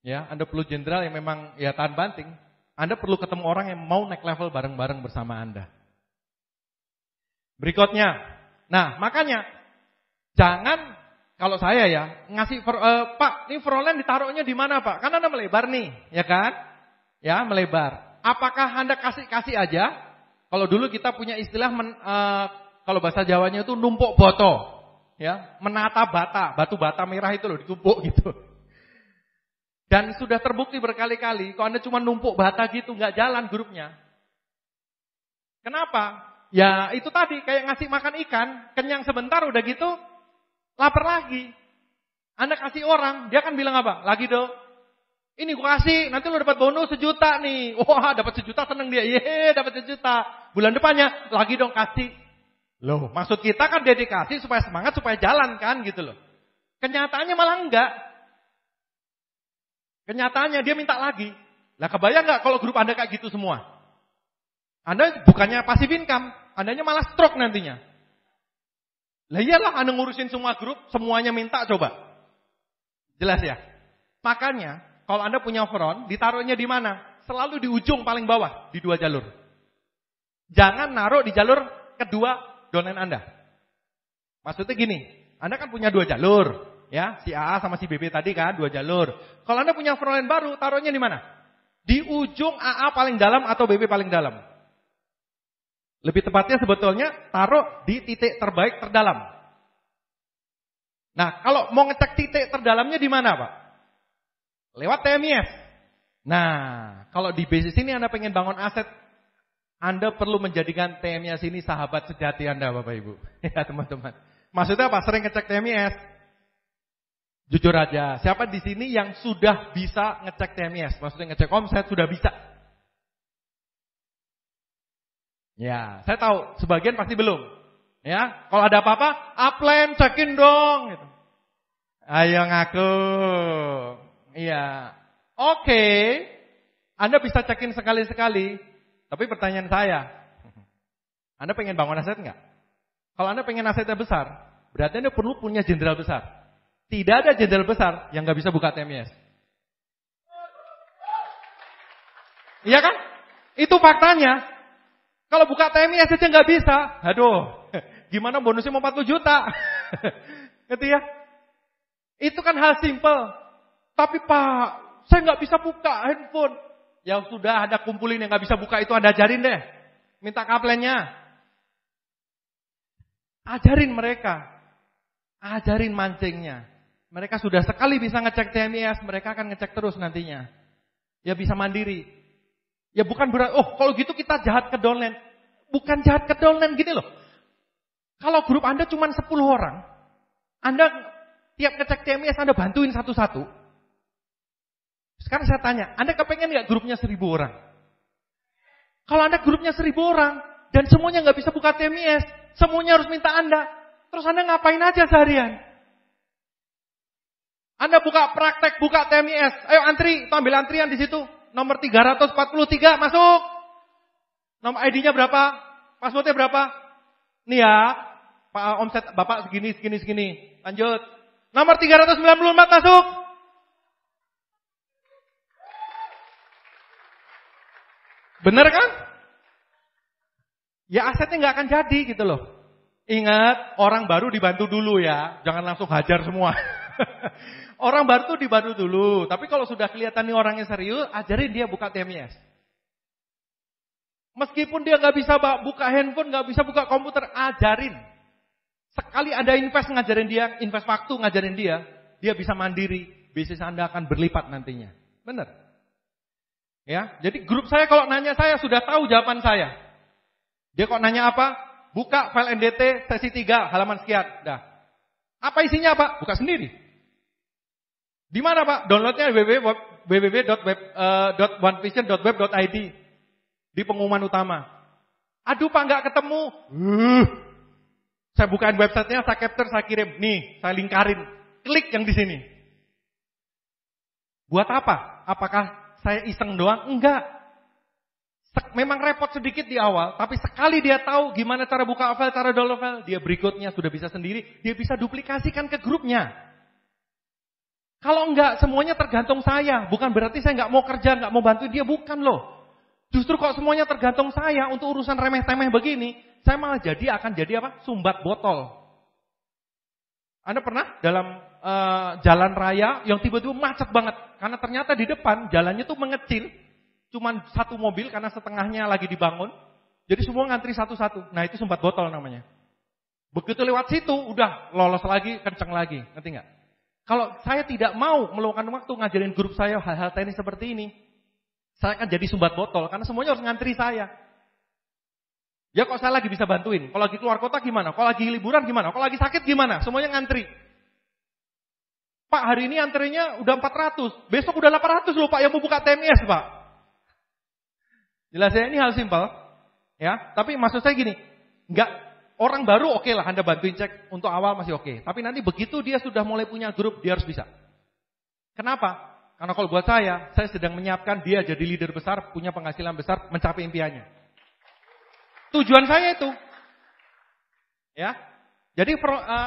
Ya, Anda perlu jenderal yang memang ya tahan banting. Anda perlu ketemu orang yang mau naik level bareng-bareng bersama Anda. Berikutnya. Nah, makanya jangan kalau saya ya, ngasih, Pak, ini frontline ditaruhnya di mana Pak? Kan Anda melebar nih, ya kan? Ya, melebar. Apakah Anda kasih aja? Kalau dulu kita punya istilah, kalau bahasa Jawanya itu numpuk boto. Ya, menata bata, batu bata merah itu loh, ditumpuk gitu. Dan sudah terbukti berkali-kali, kalau Anda cuma numpuk bata gitu, nggak jalan grupnya. Kenapa? Ya itu tadi, kayak ngasih makan ikan, kenyang sebentar udah gitu, lapar lagi. Anda kasih orang, dia kan bilang apa? Lagi dong. Ini gua kasih, nanti lo dapat bonus 1 juta nih. Wah, dapat 1 juta seneng dia. Yeay, dapat 1 juta. Bulan depannya lagi dong kasih. Loh, maksud kita kan dedikasi supaya semangat, supaya jalan kan gitu loh. Kenyataannya malah enggak. Kenyataannya dia minta lagi. Lah kebayang enggak kalau grup Anda kayak gitu semua? Anda bukannya passive income, Andanya malah stroke nantinya. Lah iyalah Anda ngurusin semua grup, semuanya minta coba. Jelas ya? Makanya kalau Anda punya front, ditaruhnya di mana? Selalu di ujung paling bawah, di 2 jalur. Jangan naruh di jalur kedua downline Anda. Maksudnya gini, Anda kan punya 2 jalur, ya, si AA sama si BB tadi kan 2 jalur. Kalau Anda punya frontline baru, taruhnya di mana? Di ujung AA paling dalam atau BB paling dalam. Lebih tepatnya sebetulnya taruh di titik terbaik terdalam. Nah, kalau mau ngecek titik terdalamnya di mana, Pak? Lewat TMIS. Nah, kalau di basis ini Anda pengen bangun aset, Anda perlu menjadikan TMIS ini sahabat sejati Anda, Bapak Ibu. Ya, teman-teman. Maksudnya apa? Sering ngecek TMIS. Jujur aja, siapa di sini yang sudah bisa ngecek TMIS? Maksudnya ngecek omset sudah bisa? Ya, saya tahu sebagian pasti belum. Ya, kalau ada apa-apa, upline cekin dong. Gitu. Ayo ngaku. Iya, oke. Anda bisa cekin sekali-sekali. Tapi pertanyaan saya, Anda pengen bangun aset nggak? Kalau Anda pengen asetnya besar, berarti Anda perlu punya jenderal besar. Tidak ada jenderal besar yang nggak bisa buka TMIS. Iya kan? Itu faktanya. Kalau buka TMIS aja nggak bisa, aduh, gimana bonusnya mau 40 juta? Gitu ya? Itu kan hal simpel. Tapi Pak, saya nggak bisa buka handphone. Ya sudah, ada kumpulin yang nggak bisa buka itu Anda ajarin deh. Minta kaplennya. Ajarin mereka. Ajarin mancingnya. Mereka sudah sekali bisa ngecek TMIS, mereka akan ngecek terus nantinya. Ya bisa mandiri. Ya bukan berarti, oh kalau gitu kita jahat ke downline. Bukan jahat ke downline, gini loh. Kalau grup Anda cuma 10 orang, Anda tiap ngecek TMIS Anda bantuin satu-satu. Sekarang saya tanya, Anda kepengen nggak grupnya 1000 orang? Kalau Anda grupnya 1000 orang, dan semuanya nggak bisa buka TMIS, semuanya harus minta Anda, terus Anda ngapain aja seharian? Anda buka praktek, buka TMIS, ayo antri, ambil antrian di situ. Nomor 343 masuk. Nomor ID-nya berapa? Passwordnya berapa? Nih ya, Pak omset Bapak segini. Lanjut. Nomor 394 masuk. Bener kan? Ya asetnya nggak akan jadi gitu loh. Ingat, orang baru dibantu dulu ya. Jangan langsung hajar semua. Orang baru tuh dibantu dulu, tapi kalau sudah kelihatan nih orangnya serius, ajarin dia buka TMIS. Meskipun dia nggak bisa buka handphone, nggak bisa buka komputer, ajarin. Sekali ada invest ngajarin dia, invest waktu ngajarin dia bisa mandiri, bisnis Anda akan berlipat nantinya. Bener? Ya, jadi grup saya kalau nanya saya sudah tahu jawaban saya. Dia kok nanya apa? Buka file NDT sesi 3 halaman sekian. Dah. Apa isinya Pak? Buka sendiri. Di mana Pak? Downloadnya www.onevision.web.id di pengumuman utama. Aduh Pak nggak ketemu. Saya bukain websitenya, saya capture, saya kirim. Nih, saya lingkarin. Klik yang di sini. Buat apa? Apakah saya iseng doang? Enggak. Memang repot sedikit di awal, tapi sekali dia tahu gimana cara buka file, cara download file, dia berikutnya sudah bisa sendiri, dia bisa duplikasikan ke grupnya. Kalau enggak, semuanya tergantung saya. Bukan berarti saya enggak mau kerja, enggak mau bantu dia, bukan loh. Justru kalau semuanya tergantung saya untuk urusan remeh-temeh begini, saya malah akan jadi apa? Sumbat botol. Anda pernah dalam jalan raya yang tiba-tiba macet banget. Karena ternyata di depan jalannya tuh mengecil. Cuman satu mobil karena setengahnya lagi dibangun. Jadi semua ngantri satu-satu. Nah itu sumbat botol namanya. Begitu lewat situ udah lolos lagi, kenceng lagi. Ngerti nggak? Kalau saya tidak mau meluangkan waktu ngajarin grup saya hal-hal teknis seperti ini. Saya akan jadi sumbat botol. Karena semuanya harus ngantri saya. Ya kok saya lagi bisa bantuin. Kalau lagi keluar kota gimana? Kalau lagi liburan gimana? Kalau lagi sakit gimana? Semuanya ngantri. Pak, hari ini antrinya udah 400. Besok udah 800 loh Pak yang mau buka TMS Pak. Jelas ya, ini hal simpel. Ya, tapi maksud saya gini. Enggak, orang baru oke lah Anda bantuin cek. Untuk awal masih oke. Tapi nanti begitu dia sudah mulai punya grup, dia harus bisa. Kenapa? Karena kalau buat saya sedang menyiapkan dia jadi leader besar, punya penghasilan besar, mencapai impiannya. Tujuan saya itu. Ya. Jadi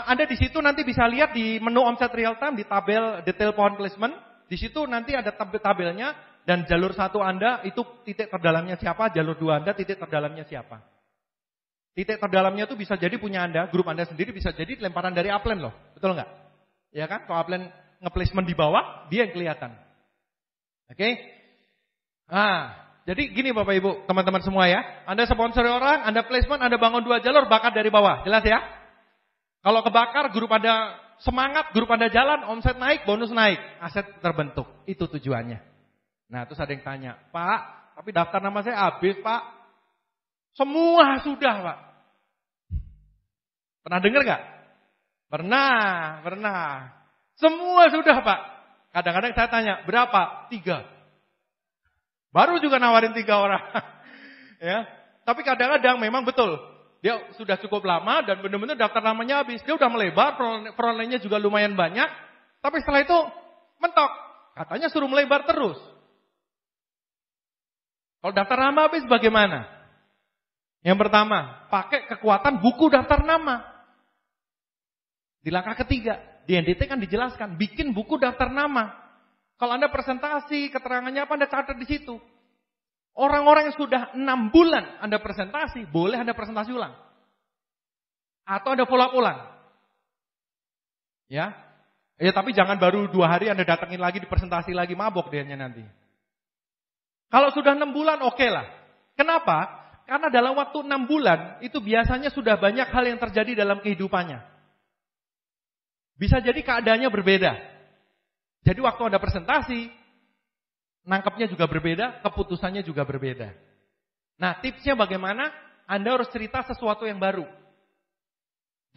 Anda di situ nanti bisa lihat di menu omset real time di tabel detail pohon placement. Di situ nanti ada tabelnya dan jalur 1 Anda itu titik terdalamnya siapa, jalur 2 Anda titik terdalamnya siapa. Titik terdalamnya itu bisa jadi punya Anda, grup Anda sendiri bisa jadi lemparan dari upline loh. Betul enggak? Ya kan? Kalau upline nge-placement di bawah, dia yang kelihatan. Oke? Nah, jadi gini Bapak Ibu, teman-teman semua ya. Anda sponsori orang, Anda placement, Anda bangun 2 jalur, bakat dari bawah. Jelas ya? Kalau kebakar, grup Anda semangat, grup Anda jalan, omset naik, bonus naik, aset terbentuk. Itu tujuannya. Nah, terus ada yang tanya, Pak, tapi daftar nama saya habis, Pak. Semua sudah, Pak. Pernah dengar gak? Pernah. Semua sudah, Pak. Kadang-kadang saya tanya, berapa? 3. Baru juga nawarin 3 orang. Ya. Tapi kadang-kadang memang betul. Dia sudah cukup lama dan benar-benar daftar namanya habis. Dia udah melebar, perolehannya juga lumayan banyak. Tapi setelah itu mentok. Katanya suruh melebar terus. Kalau daftar nama habis bagaimana? Yang pertama, pakai kekuatan buku daftar nama. Di langkah ketiga, di NDT kan dijelaskan, bikin buku daftar nama. Kalau Anda presentasi, keterangannya apa Anda catat di situ. Orang-orang yang sudah 6 bulan Anda presentasi, boleh Anda presentasi ulang. Atau Anda follow up ulang. Ya. Tapi jangan baru 2 hari Anda datangin lagi, dipresentasi lagi, mabok dianya nanti. Kalau sudah 6 bulan, oke lah. Kenapa? Karena dalam waktu 6 bulan, itu biasanya sudah banyak hal yang terjadi dalam kehidupannya. Bisa jadi keadaannya berbeda. Jadi waktu Anda presentasi, nangkepnya juga berbeda, keputusannya juga berbeda. Nah, tipsnya bagaimana? Anda harus cerita sesuatu yang baru.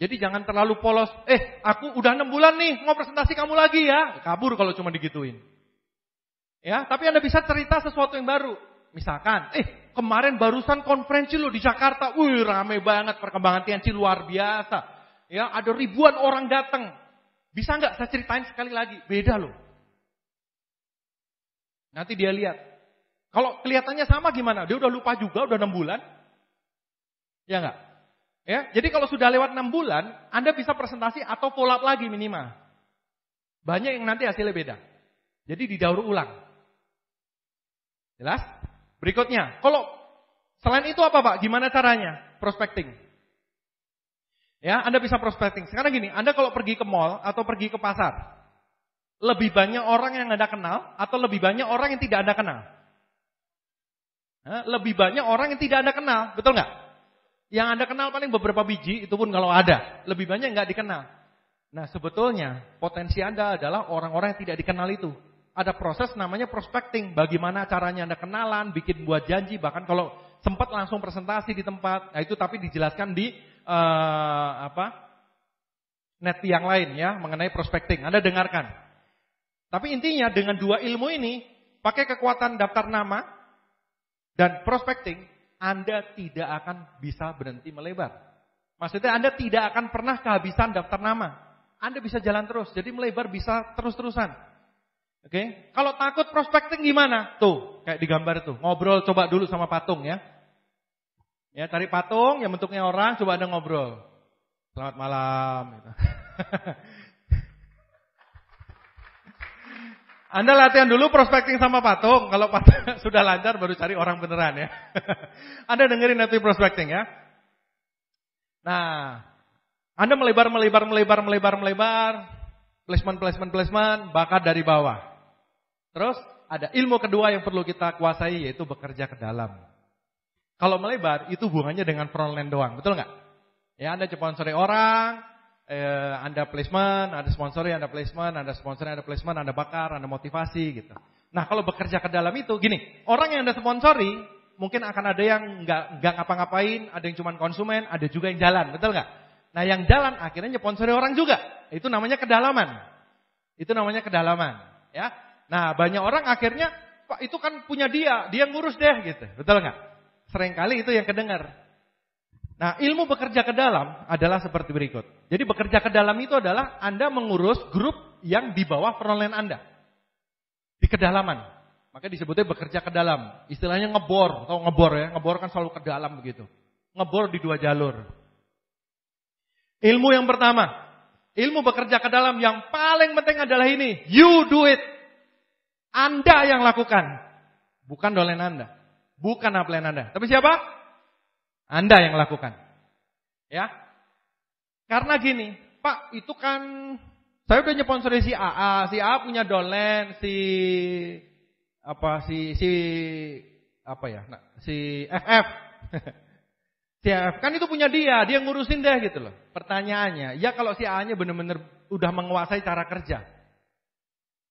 Jadi jangan terlalu polos, aku udah 6 bulan nih, mau presentasi kamu lagi ya. Kabur kalau cuma digituin. Ya, tapi Anda bisa cerita sesuatu yang baru. Misalkan, kemarin barusan konferensi lo di Jakarta, rame banget, perkembangan TNC luar biasa. Ya, ada ribuan orang datang. Bisa nggak saya ceritain sekali lagi? Beda loh. Nanti dia lihat. Kalau kelihatannya sama gimana? Dia udah lupa juga, udah 6 bulan. Ya enggak? Ya, jadi kalau sudah lewat 6 bulan, Anda bisa presentasi atau follow up lagi minimal. Banyak yang nanti hasilnya beda. Jadi didaur ulang. Jelas? Berikutnya, kalau selain itu apa Pak? Gimana caranya? Prospecting. Ya, Anda bisa prospecting. Sekarang gini, Anda kalau pergi ke mall atau pergi ke pasar, lebih banyak orang yang Anda kenal atau lebih banyak orang yang tidak Anda kenal? Lebih banyak orang yang tidak Anda kenal, betul nggak? Yang Anda kenal paling beberapa biji, itu pun kalau ada. Lebih banyak nggak dikenal. Nah, sebetulnya potensi Anda adalah orang-orang yang tidak dikenal itu. Ada proses namanya prospecting. Bagaimana caranya Anda kenalan, bikin buat janji, bahkan kalau sempat langsung presentasi di tempat. Nah, itu tapi dijelaskan di net yang lain ya, mengenai prospecting. Anda dengarkan. Tapi intinya dengan 2 ilmu ini, pakai kekuatan daftar nama dan prospecting, Anda tidak akan bisa berhenti melebar. Maksudnya Anda tidak akan pernah kehabisan daftar nama. Anda bisa jalan terus, jadi melebar bisa terus-terusan. Oke? Kalau takut prospecting gimana? Tuh, kayak di gambar itu. Ngobrol coba dulu sama patung ya. Ya, cari patung yang bentuknya orang, coba Anda ngobrol. Selamat malam gitu. Anda latihan dulu prospecting sama patung. Kalau patung sudah lancar baru cari orang beneran ya. Anda dengerin nanti prospecting ya. Nah, Anda melebar, placement, bakat dari bawah. Terus ada ilmu kedua yang perlu kita kuasai, yaitu bekerja ke dalam. Kalau melebar, itu hubungannya dengan frontline doang, betul nggak? Ya, Anda sponsori orang, Anda placement, Anda sponsori, Anda placement, Anda sponsori, Anda placement, Anda bakar, Anda motivasi gitu. Nah, kalau bekerja ke dalam itu, gini, orang yang Anda sponsori, mungkin akan ada yang nggak ngapa-ngapain, ada yang cuma konsumen, ada juga yang jalan, betul nggak? Nah, yang jalan akhirnya sponsori orang juga. Itu namanya kedalaman. Ya. Nah, banyak orang akhirnya, Pak itu kan punya dia ngurus deh gitu. Betul nggak? Seringkali itu yang kedengar. Nah, ilmu bekerja ke dalam adalah seperti berikut. Jadi bekerja ke dalam itu adalah Anda mengurus grup yang di bawah frontline Anda. Di kedalaman. Maka disebutnya bekerja ke dalam. Istilahnya ngebor. Tahu ngebor ya? Ngebor kan selalu ke dalam begitu. Ngebor di 2 jalur. Ilmu yang pertama, ilmu bekerja ke dalam yang paling penting adalah ini. You do it. Anda yang lakukan. Bukan dolen Anda. Bukan upline Anda. Tapi siapa? Anda yang lakukan. Ya. Karena gini, Pak itu kan, saya udah nyponsori si AA. Si AA punya dolen, si FF. Si FF kan itu punya dia ngurusin deh gitu loh. Pertanyaannya, ya kalau si A-nya benar-benar udah menguasai cara kerja.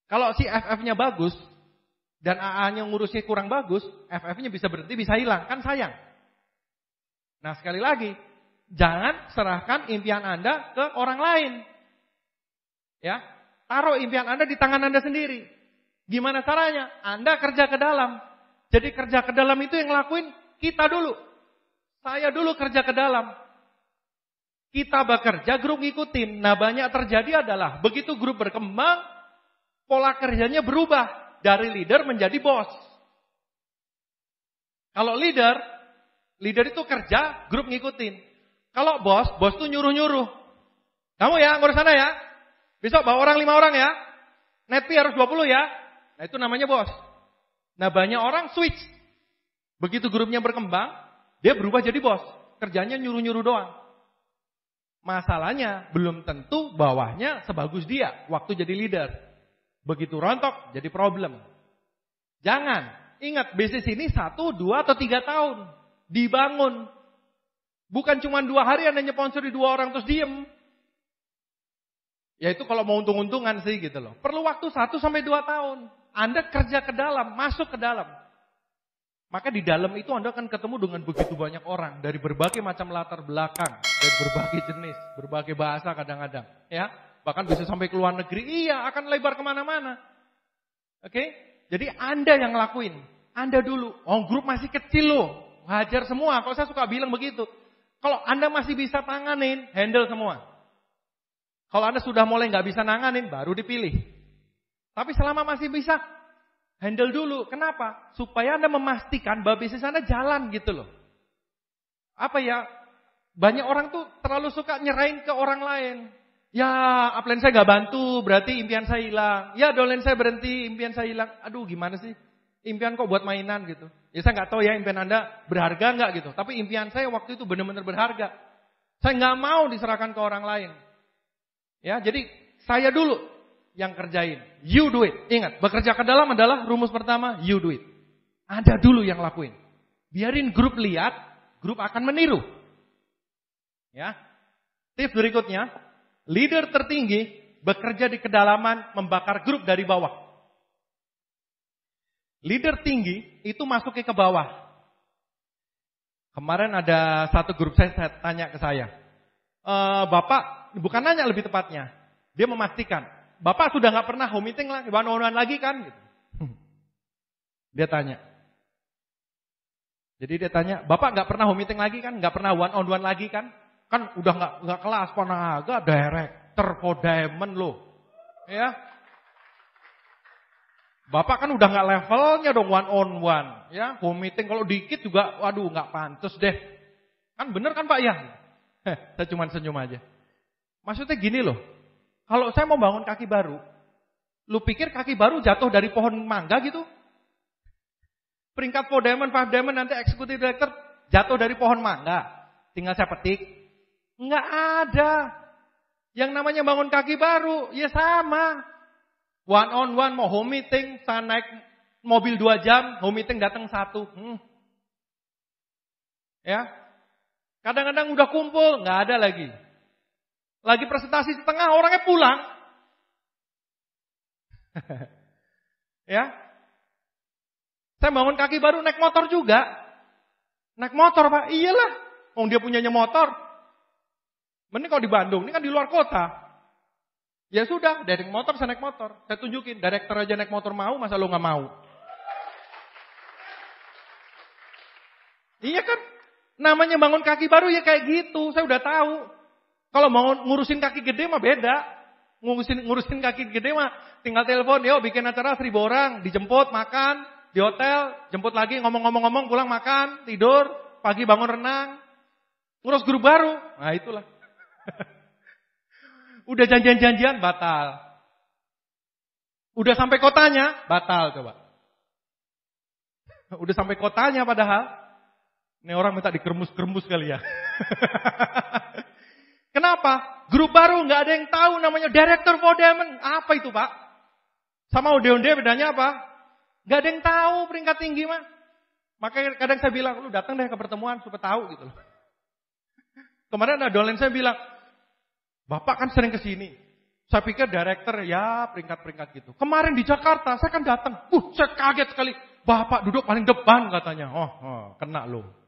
Kalau si FF-nya bagus dan AA-nya ngurusnya kurang bagus, FF-nya bisa berhenti, bisa hilang, kan sayang. Nah, sekali lagi, jangan serahkan impian Anda ke orang lain. Ya, taruh impian Anda di tangan Anda sendiri. Gimana caranya? Anda kerja ke dalam. Jadi kerja ke dalam itu yang ngelakuin kita dulu. Saya dulu kerja ke dalam. Kita bekerja, grup ngikutin. Nah, banyak terjadi adalah begitu grup berkembang, pola kerjanya berubah dari leader menjadi bos. Kalau leader itu kerja, grup ngikutin. Kalau bos tuh nyuruh-nyuruh. Kamu ya, ngurus sana ya. Besok bawa orang 5 orang ya. Net fee harus 20 ya. Nah, itu namanya bos. Nah, banyak orang switch. Begitu grupnya berkembang, dia berubah jadi bos. Kerjanya nyuruh-nyuruh doang. Masalahnya belum tentu bawahnya sebagus dia waktu jadi leader. Begitu rontok jadi problem. Jangan. Ingat, bisnis ini 1, 2, atau 3 tahun. Dibangun. Bukan cuma 2 hari Anda nyponsori 2 orang terus diem. Ya itu kalau mau untung-untungan sih gitu loh. Perlu waktu 1 sampai 2 tahun. Anda kerja ke dalam, masuk ke dalam. Maka di dalam itu Anda akan ketemu dengan begitu banyak orang. Dari berbagai macam latar belakang. Dari berbagai jenis, berbagai bahasa kadang-kadang. Ya, bahkan bisa sampai ke luar negeri. Iya, akan lebar kemana-mana. Oke? Jadi Anda yang ngelakuin. Anda dulu. Oh, grup masih kecil loh. Hajar semua. Kalau saya suka bilang begitu. Kalau Anda masih bisa tanganin, handle semua. Kalau Anda sudah mulai nggak bisa nanganin, baru dipilih. Tapi selama masih bisa, handle dulu. Kenapa? Supaya Anda memastikan bahwa bisnis Anda jalan gitu loh. Apa ya? Banyak orang tuh terlalu suka nyerahin ke orang lain. Ya, upline saya nggak bantu, berarti impian saya hilang. Ya, downline saya berhenti, impian saya hilang. Aduh, gimana sih? Impian kok buat mainan gitu. Ya, saya nggak tahu ya impian Anda berharga nggak gitu. Tapi impian saya waktu itu benar-benar berharga. Saya nggak mau diserahkan ke orang lain. Ya, jadi saya dulu yang kerjain. You do it. Ingat, bekerja ke dalam adalah rumus pertama, you do it. Anda dulu yang lakuin. Biarin grup lihat, grup akan meniru. Ya. Tips berikutnya, leader tertinggi bekerja di kedalaman membakar grup dari bawah. Leader tinggi itu masuknya ke bawah. Kemarin ada satu grup saya tanya ke saya. Bapak, bukan nanya lebih tepatnya. Dia memastikan. Bapak sudah gak pernah home meeting lagi, one-on-one lagi kan? Gitu. Dia tanya. Jadi dia tanya, Bapak gak pernah home meeting lagi kan? Gak pernah one-on-one lagi kan? Kan udah gak kelas, Panaga, director, diamond loh. Ya. Bapak kan udah gak levelnya dong one-on-one. Ya, home meeting kalau dikit juga, waduh gak pantas deh. Kan bener kan Pak ya? Saya cuma senyum aja. Maksudnya gini loh. Kalau saya mau bangun kaki baru, lu pikir kaki baru jatuh dari pohon mangga gitu? Peringkat 4 diamond, 5 diamond, nanti executive director jatuh dari pohon mangga. Tinggal saya petik. Nggak ada. Yang namanya bangun kaki baru, ya sama. One on one, mau home meeting, saya naik mobil 2 jam, home meeting datang 1. Ya, kadang-kadang udah kumpul, nggak ada lagi. Lagi presentasi setengah, orangnya pulang. Ya, saya bangun kaki baru naik motor juga. Naik motor Pak, iyalah. Dia punyanya motor. Mending kalau di Bandung, ini kan di luar kota. Ya sudah, dari motor saya naik motor. Saya tunjukin, direktur aja naik motor mau, masa lo nggak mau? Iya kan? Namanya bangun kaki baru ya kayak gitu, saya udah tahu. Kalau mau ngurusin kaki gede mah beda. Ngurusin kaki gede mah tinggal telepon, yuk bikin acara 1.000 orang, dijemput, makan, di hotel, jemput lagi, ngomong-ngomong, pulang makan, tidur, pagi bangun renang. Ngurus grup baru, nah itulah. Udah janjian-janjian, batal. Udah sampai kotanya, batal coba. Udah sampai kotanya padahal. Ini orang minta dikermus-kermus kali ya. Kenapa? Grup baru nggak ada yang tahu namanya Director for Diamond. Apa itu Pak? Sama onde-onde bedanya apa? Nggak ada yang tahu peringkat tinggi mah. Makanya kadang saya bilang, lu datang deh ke pertemuan supaya tahu gitu loh. Kemarin ada dolen saya bilang, Bapak kan sering kesini. Saya pikir Director ya peringkat-peringkat gitu. Kemarin di Jakarta saya kan datang. Saya kaget sekali. Bapak duduk paling depan katanya. Oh kena lo.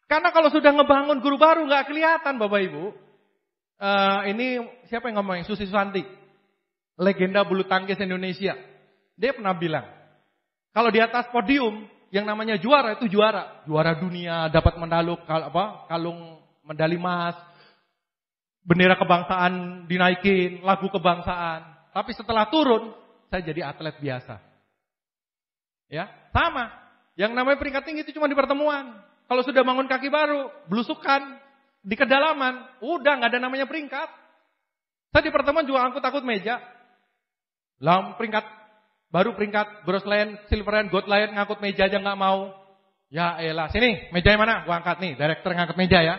Karena kalau sudah ngebangun guru baru nggak kelihatan Bapak Ibu. Ini siapa yang ngomong? Susi Susanti, legenda bulu tangkis Indonesia. Dia pernah bilang, kalau di atas podium yang namanya juara itu juara dunia, dapat kalung medali emas, bendera kebangsaan dinaikin, lagu kebangsaan. Tapi setelah turun, saya jadi atlet biasa. Ya, sama. Yang namanya peringkat tinggi itu cuma di pertemuan. Kalau sudah bangun kaki baru, belusukan di kedalaman, udah nggak ada namanya peringkat. Saya di pertemuan juga angkut meja. Peringkat baru peringkat bronze lion, silver lion, gold lion ngangkut meja aja nggak mau. Ya elah, sini mejanya mana? Gua angkat nih, direktur ngangkat meja ya.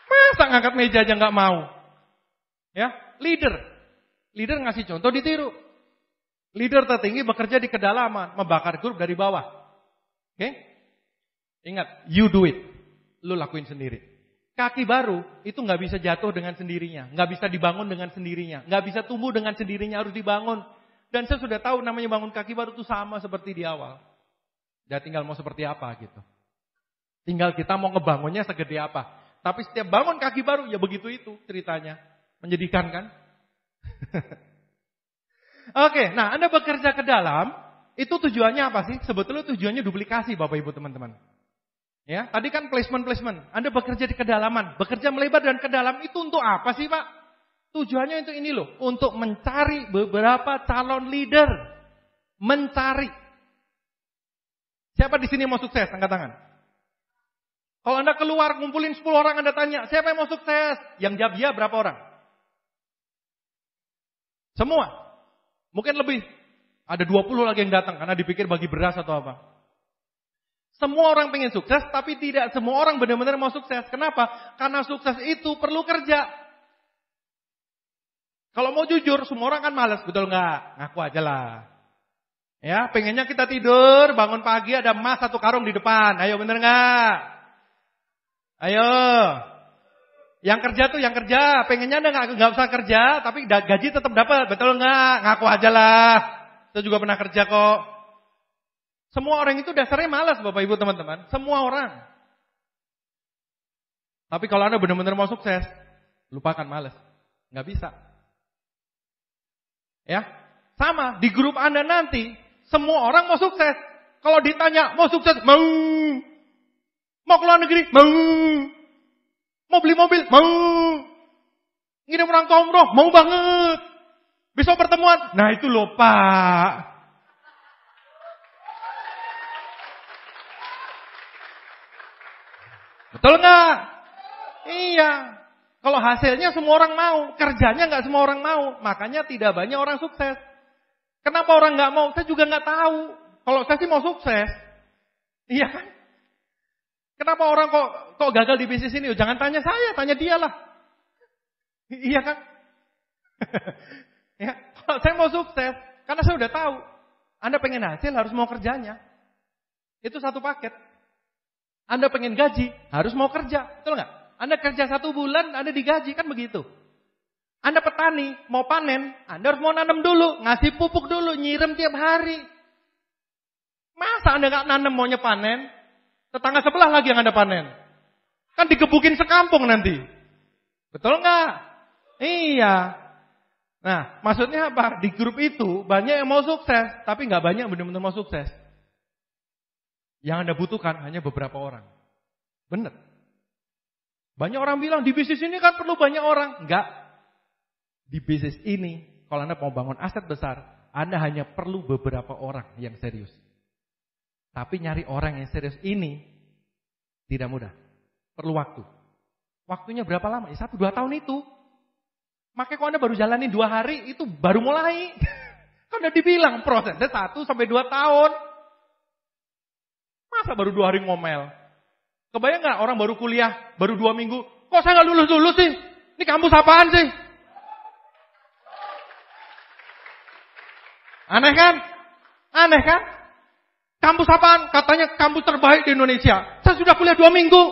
Masa ngangkat meja aja nggak mau? Ya, leader ngasih contoh ditiru. Leader tertinggi bekerja di kedalaman, membakar grup dari bawah. Oke? Ingat, you do it. Lu lakuin sendiri. Kaki baru itu nggak bisa jatuh dengan sendirinya, nggak bisa dibangun dengan sendirinya, nggak bisa tumbuh dengan sendirinya, harus dibangun. Dan saya sudah tahu namanya bangun kaki baru itu sama seperti di awal. Ya tinggal mau seperti apa gitu. Tinggal kita mau ngebangunnya segede apa. Tapi setiap bangun kaki baru ya begitu itu ceritanya. Menyedihkan kan? Oke, nah Anda bekerja ke dalam, itu tujuannya apa sih? Sebetulnya tujuannya duplikasi Bapak Ibu teman-teman. Ya, tadi kan placement. Anda bekerja di kedalaman, bekerja melebar dan ke dalam itu untuk apa sih Pak? Tujuannya itu ini loh, untuk mencari beberapa calon leader. Mencari. Siapa di sini mau sukses? Angkat tangan. Kalau Anda keluar ngumpulin 10 orang Anda tanya, siapa yang mau sukses? Yang jawab ya berapa orang? Semua. Mungkin lebih. Ada 20 lagi yang datang karena dipikir bagi beras atau apa. Semua orang pengen sukses, tapi tidak semua orang benar-benar mau sukses. Kenapa? Karena sukses itu perlu kerja. Kalau mau jujur, semua orang kan malas, betul nggak? Ngaku aja lah. Ya, pengennya kita tidur, bangun pagi ada emas 1 karung di depan. Ayo bener nggak? Ayo. Yang kerja tuh yang kerja, pengennya Anda nggak usah kerja, tapi gaji tetap dapat, betul nggak? Ngaku aja lah. Saya juga pernah kerja kok. Semua orang itu dasarnya malas Bapak Ibu teman-teman, semua orang. Tapi kalau Anda benar-benar mau sukses, lupakan malas, nggak bisa. Ya, sama di grup Anda nanti, semua orang mau sukses. Kalau ditanya mau sukses, mau keluar negeri, mau beli mobil, mau ngirim orang ke umroh, mau banget. Besok pertemuan, nah itu loh Pak. Betul nggak? Iya. Kalau hasilnya semua orang mau, kerjanya nggak semua orang mau, makanya tidak banyak orang sukses. Kenapa orang nggak mau? Saya juga nggak tahu. Kalau saya sih mau sukses. Iya kan? Kenapa orang kok gagal di bisnis ini? Jangan tanya saya, tanya dia lah. Iya kan? Ya, kalau saya mau sukses, karena saya udah tahu. Anda pengen hasil harus mau kerjanya. Itu satu paket. Anda pengen gaji, harus mau kerja. Betul nggak? Anda kerja 1 bulan, Anda digaji, kan begitu. Anda petani, mau panen, Anda harus mau nanam dulu, ngasih pupuk dulu, nyiram tiap hari. Masa Anda nggak nanam maunya panen? Tetangga sebelah lagi yang Anda panen. Kan digebukin sekampung nanti. Betul nggak? Iya. Nah, maksudnya apa? Di grup itu banyak yang mau sukses, tapi nggak banyak yang benar-benar mau sukses. Yang Anda butuhkan hanya beberapa orang. Benar. Banyak orang bilang di bisnis ini kan perlu banyak orang. Enggak. Di bisnis ini, kalau Anda mau bangun aset besar, Anda hanya perlu beberapa orang yang serius. Tapi nyari orang yang serius ini tidak mudah. Perlu waktu. Waktunya berapa lama? Ya 1-2 tahun itu. Makanya kalau Anda baru jalanin 2 hari, itu baru mulai. Kan udah dibilang prosesnya 1-2 tahun. Masa baru 2 hari ngomel? Kebayang gak orang baru kuliah, baru 2 minggu, kok saya gak lulus-lulus sih? Ini kampus apaan sih? Aneh kan? Aneh kan? Kampus apaan? Katanya kampus terbaik di Indonesia. Saya sudah kuliah 2 minggu.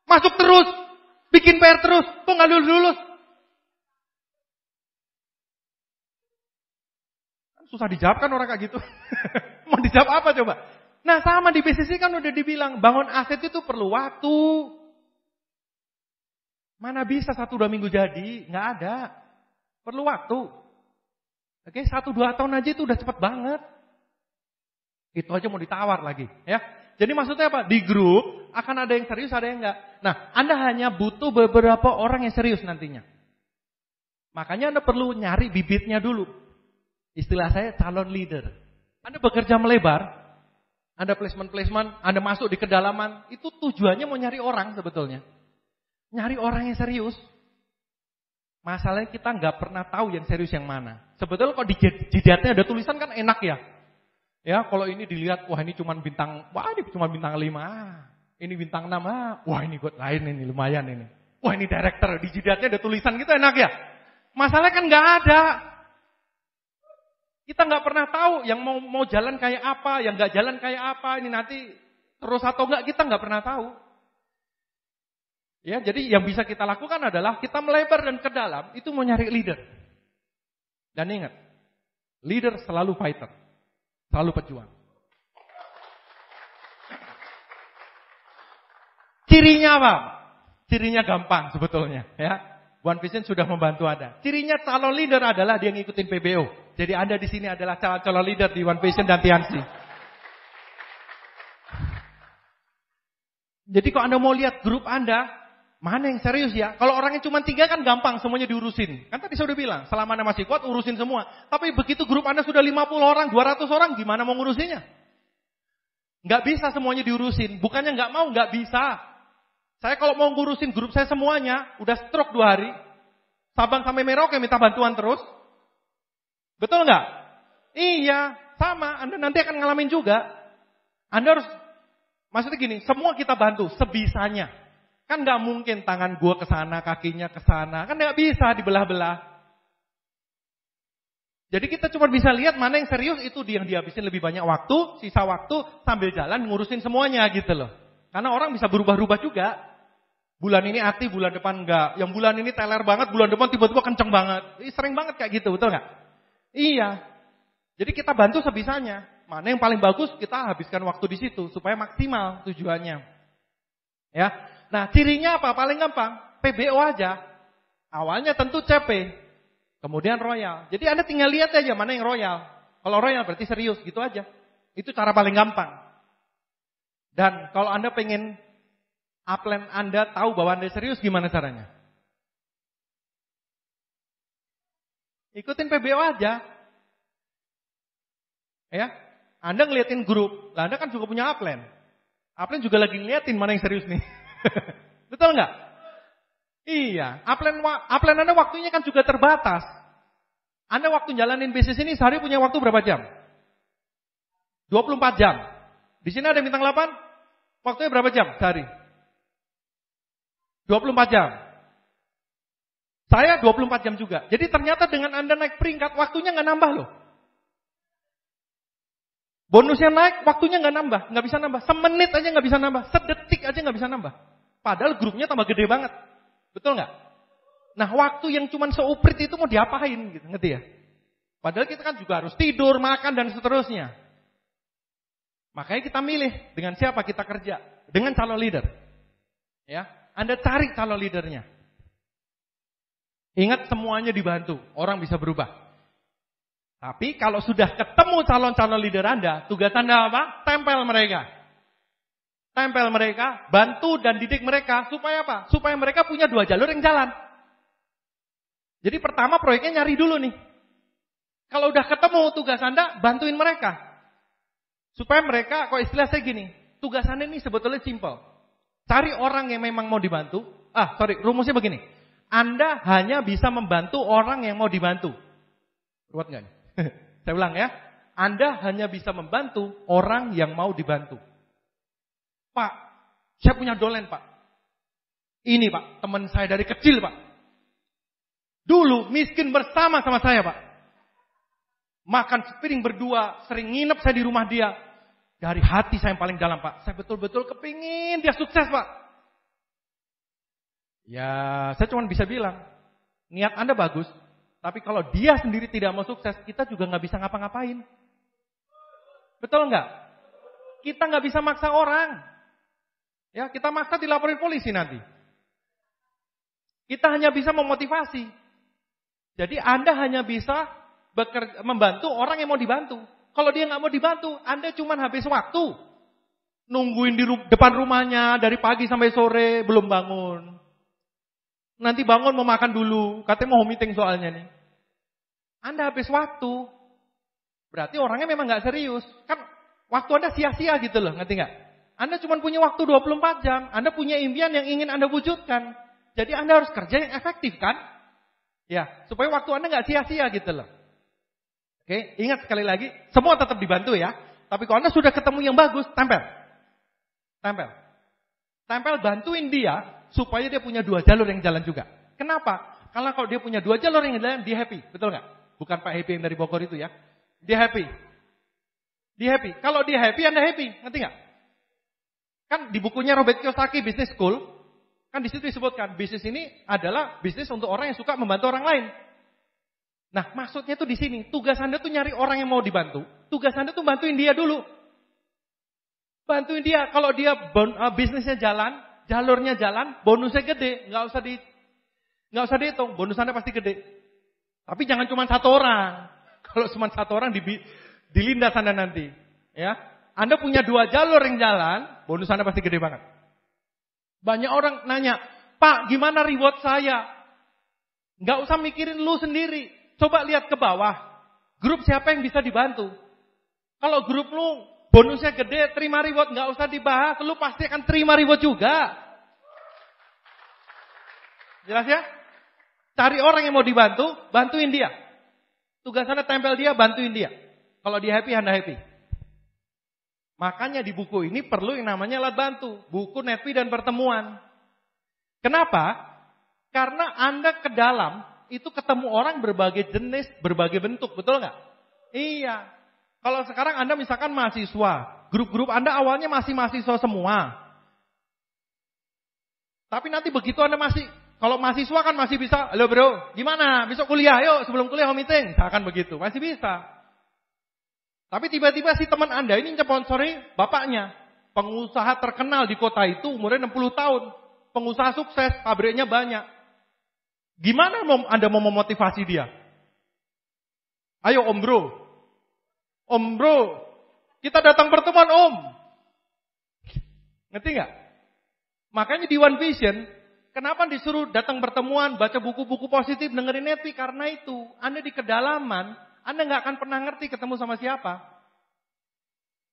Masuk terus. Bikin PR terus. Kok gak lulus-lulus? Susah dijawab kan orang kayak gitu. Mau dijawab apa coba? Nah sama di bisnis ini kan udah dibilang, bangun aset itu perlu waktu. Mana bisa 1-2 minggu jadi? Nggak ada. Perlu waktu. Oke, 1-2 tahun aja itu udah cepet banget. Itu aja mau ditawar lagi. Ya. Jadi maksudnya apa? Di grup akan ada yang serius, ada yang enggak. Nah, Anda hanya butuh beberapa orang yang serius nantinya. Makanya Anda perlu nyari bibitnya dulu. Istilah saya calon leader. Anda bekerja melebar. Anda placement, Anda masuk di kedalaman, itu tujuannya mau nyari orang sebetulnya. Nyari orang yang serius. Masalahnya kita nggak pernah tahu yang serius yang mana. Sebetulnya kalau di jidatnya ada tulisan kan enak ya. Ya kalau ini dilihat, wah ini cuma bintang 5. Ini bintang 6. Wah ini god lain ini, lumayan ini. Wah ini director, di jidatnya ada tulisan gitu enak ya. Masalahnya kan nggak ada. Kita nggak pernah tahu yang mau jalan kayak apa, yang nggak jalan kayak apa, ini nanti terus atau nggak kita nggak pernah tahu. Ya, jadi yang bisa kita lakukan adalah kita melebar dan ke dalam itu mau nyari leader. Dan ingat, leader selalu fighter, selalu pejuang. Cirinya apa? Cirinya gampang sebetulnya, ya. One Vision sudah membantu Anda. Cirinya calon leader adalah dia ngikutin PBO. Jadi Anda di sini adalah calon leader di One Vision dan Tiansi. Jadi kalau Anda mau lihat grup Anda, mana yang serius ya? Kalau orangnya cuma 3 kan gampang, semuanya diurusin. Kan tadi saya udah bilang, selama Anda masih kuat urusin semua. Tapi begitu grup Anda sudah 50 orang, 200 orang, gimana mau ngurusinnya? Nggak bisa semuanya diurusin. Bukannya nggak mau, nggak bisa. Saya kalau mau ngurusin grup saya semuanya, udah stroke 2 hari. Sabang sampai Merauke minta bantuan terus. Betul nggak? Iya, sama. Anda nanti akan ngalamin juga. Anda harus, maksudnya gini, semua kita bantu sebisanya. Kan nggak mungkin tangan gua ke sana, kakinya ke sana. Kan nggak bisa dibelah-belah. Jadi kita cuma bisa lihat mana yang serius itu yang dihabisin lebih banyak waktu, sisa waktu sambil jalan ngurusin semuanya gitu loh. Karena orang bisa berubah-ubah juga. Bulan ini aktif, bulan depan enggak. Yang bulan ini teler banget, bulan depan tiba-tiba kenceng banget. Sering banget kayak gitu, betul nggak? Iya. Jadi kita bantu sebisanya. Mana yang paling bagus kita habiskan waktu di situ supaya maksimal tujuannya. Ya. Nah, cirinya apa? Paling gampang, PBO aja. Awalnya tentu CP, kemudian royal. Jadi Anda tinggal lihat aja mana yang royal. Kalau royal berarti serius, gitu aja. Itu cara paling gampang. Dan kalau Anda pengen upline Anda tahu bahwa Anda serius, gimana caranya? Ikutin PBO aja. Ya, Anda ngeliatin grup, lah Anda kan juga punya upline. Upline juga lagi ngeliatin mana yang serius nih. Betul nggak? Iya, upline Anda waktunya kan juga terbatas. Anda waktu jalanin bisnis ini sehari punya waktu berapa jam? 24 jam. Di sini ada yang bintang 8, waktunya berapa jam sehari? 24 jam. Saya 24 jam juga. Jadi ternyata dengan Anda naik peringkat, waktunya nggak nambah loh. Bonusnya naik, waktunya nggak nambah, nggak bisa nambah. Semenit aja nggak bisa nambah, sedetik aja nggak bisa nambah. Padahal grupnya tambah gede banget. Betul nggak? Nah, waktu yang cuma seuprit itu mau diapain gitu, ngerti ya? Padahal kita kan juga harus tidur, makan dan seterusnya. Makanya kita milih dengan siapa kita kerja, dengan calon leader. Ya, Anda cari calon leadernya. Ingat semuanya dibantu, orang bisa berubah. Tapi kalau sudah ketemu calon-calon leader Anda, tugas Anda apa? Tempel mereka. Tempel mereka, bantu dan didik mereka. Supaya apa? Supaya mereka punya 2 jalur yang jalan. Jadi pertama proyeknya nyari dulu nih. Kalau udah ketemu tugas Anda, bantuin mereka. Supaya mereka, kok istilah saya gini, tugas Anda ini sebetulnya simple. Cari orang yang memang mau dibantu. Rumusnya begini. Anda hanya bisa membantu orang yang mau dibantu. Ruwet nggak nih? Saya ulang ya. Anda hanya bisa membantu orang yang mau dibantu. Pak, saya punya dolen Pak. Ini Pak, teman saya dari kecil Pak. Dulu miskin bersama sama saya Pak. Makan sepiring berdua, sering nginep saya di rumah dia. Dari hati saya yang paling dalam Pak. Saya betul-betul kepingin dia sukses Pak. Ya, saya cuma bisa bilang, niat Anda bagus. Tapi kalau dia sendiri tidak mau sukses, kita juga nggak bisa ngapa-ngapain. Betul nggak? Kita nggak bisa maksa orang. Ya, kita maksa dilaporin polisi nanti. Kita hanya bisa memotivasi. Jadi Anda hanya bisa membantu orang yang mau dibantu. Kalau dia nggak mau dibantu, Anda cuma habis waktu. Nungguin di depan rumahnya dari pagi sampai sore, belum bangun. Nanti bangun mau makan dulu, katanya mau meeting soalnya nih. Anda habis waktu. Berarti orangnya memang nggak serius. Kan waktu Anda sia-sia gitu loh, ngerti nggak? Anda cuma punya waktu 24 jam. Anda punya impian yang ingin Anda wujudkan. Jadi Anda harus kerja yang efektif kan? Ya, supaya waktu Anda nggak sia-sia gitu loh. Oke, ingat sekali lagi, semua tetap dibantu ya. Tapi kalau Anda sudah ketemu yang bagus, tempel. Tempel. Tempel bantuin dia supaya dia punya 2 jalur yang jalan juga. Kenapa? Karena kalau dia punya 2 jalur yang jalan, dia happy. Betul nggak? Bukan Pak Happy yang dari Bogor itu ya. Dia happy. Dia happy. Kalau dia happy, Anda happy. Ngerti nggak? Kan di bukunya Robert Kiyosaki, Business School, kan di situ disebutkan, bisnis ini adalah bisnis untuk orang yang suka membantu orang lain. Nah, maksudnya tuh di sini, tugas Anda tuh nyari orang yang mau dibantu. Tugas Anda tuh bantuin dia dulu. Bantuin dia. Kalau dia bisnisnya jalan, jalurnya jalan, bonusnya gede, nggak usah dihitung, bonus Anda pasti gede. Tapi jangan cuma 1 orang. Kalau cuma 1 orang dilindas Anda nanti, ya. Anda punya 2 jalur yang jalan, bonus Anda pasti gede banget. Banyak orang nanya, Pak, gimana reward saya? Nggak usah mikirin lu sendiri. Coba lihat ke bawah. Grup siapa yang bisa dibantu? Kalau grup lu bonusnya gede, terima reward, nggak usah dibahas, lu pasti akan terima reward juga. Jelas ya? Cari orang yang mau dibantu, bantuin dia. Tugas Anda tempel dia, bantuin dia. Kalau dia happy, Anda happy. Makanya di buku ini perlu yang namanya alat bantu. Buku Netpi dan Pertemuan. Kenapa? Karena Anda ke dalam, itu ketemu orang berbagai jenis, berbagai bentuk. Betul nggak? Iya. Kalau sekarang Anda misalkan mahasiswa, grup-grup Anda awalnya masih mahasiswa semua. Tapi nanti begitu Anda kalau mahasiswa kan masih bisa, halo bro, gimana? Besok kuliah, yuk sebelum kuliah home meeting. Misalkan begitu, masih bisa. Tapi tiba-tiba si teman Anda ini nyponsori bapaknya. Pengusaha terkenal di kota itu, umurnya 60 tahun. Pengusaha sukses, pabriknya banyak. Gimana Anda mau memotivasi dia? Ayo om bro, kita datang pertemuan om. Ngerti nggak? Makanya di One Vision, kenapa disuruh datang pertemuan, baca buku-buku positif, dengerin Netpi? Karena itu, Anda di kedalaman, Anda nggak akan pernah ngerti ketemu sama siapa.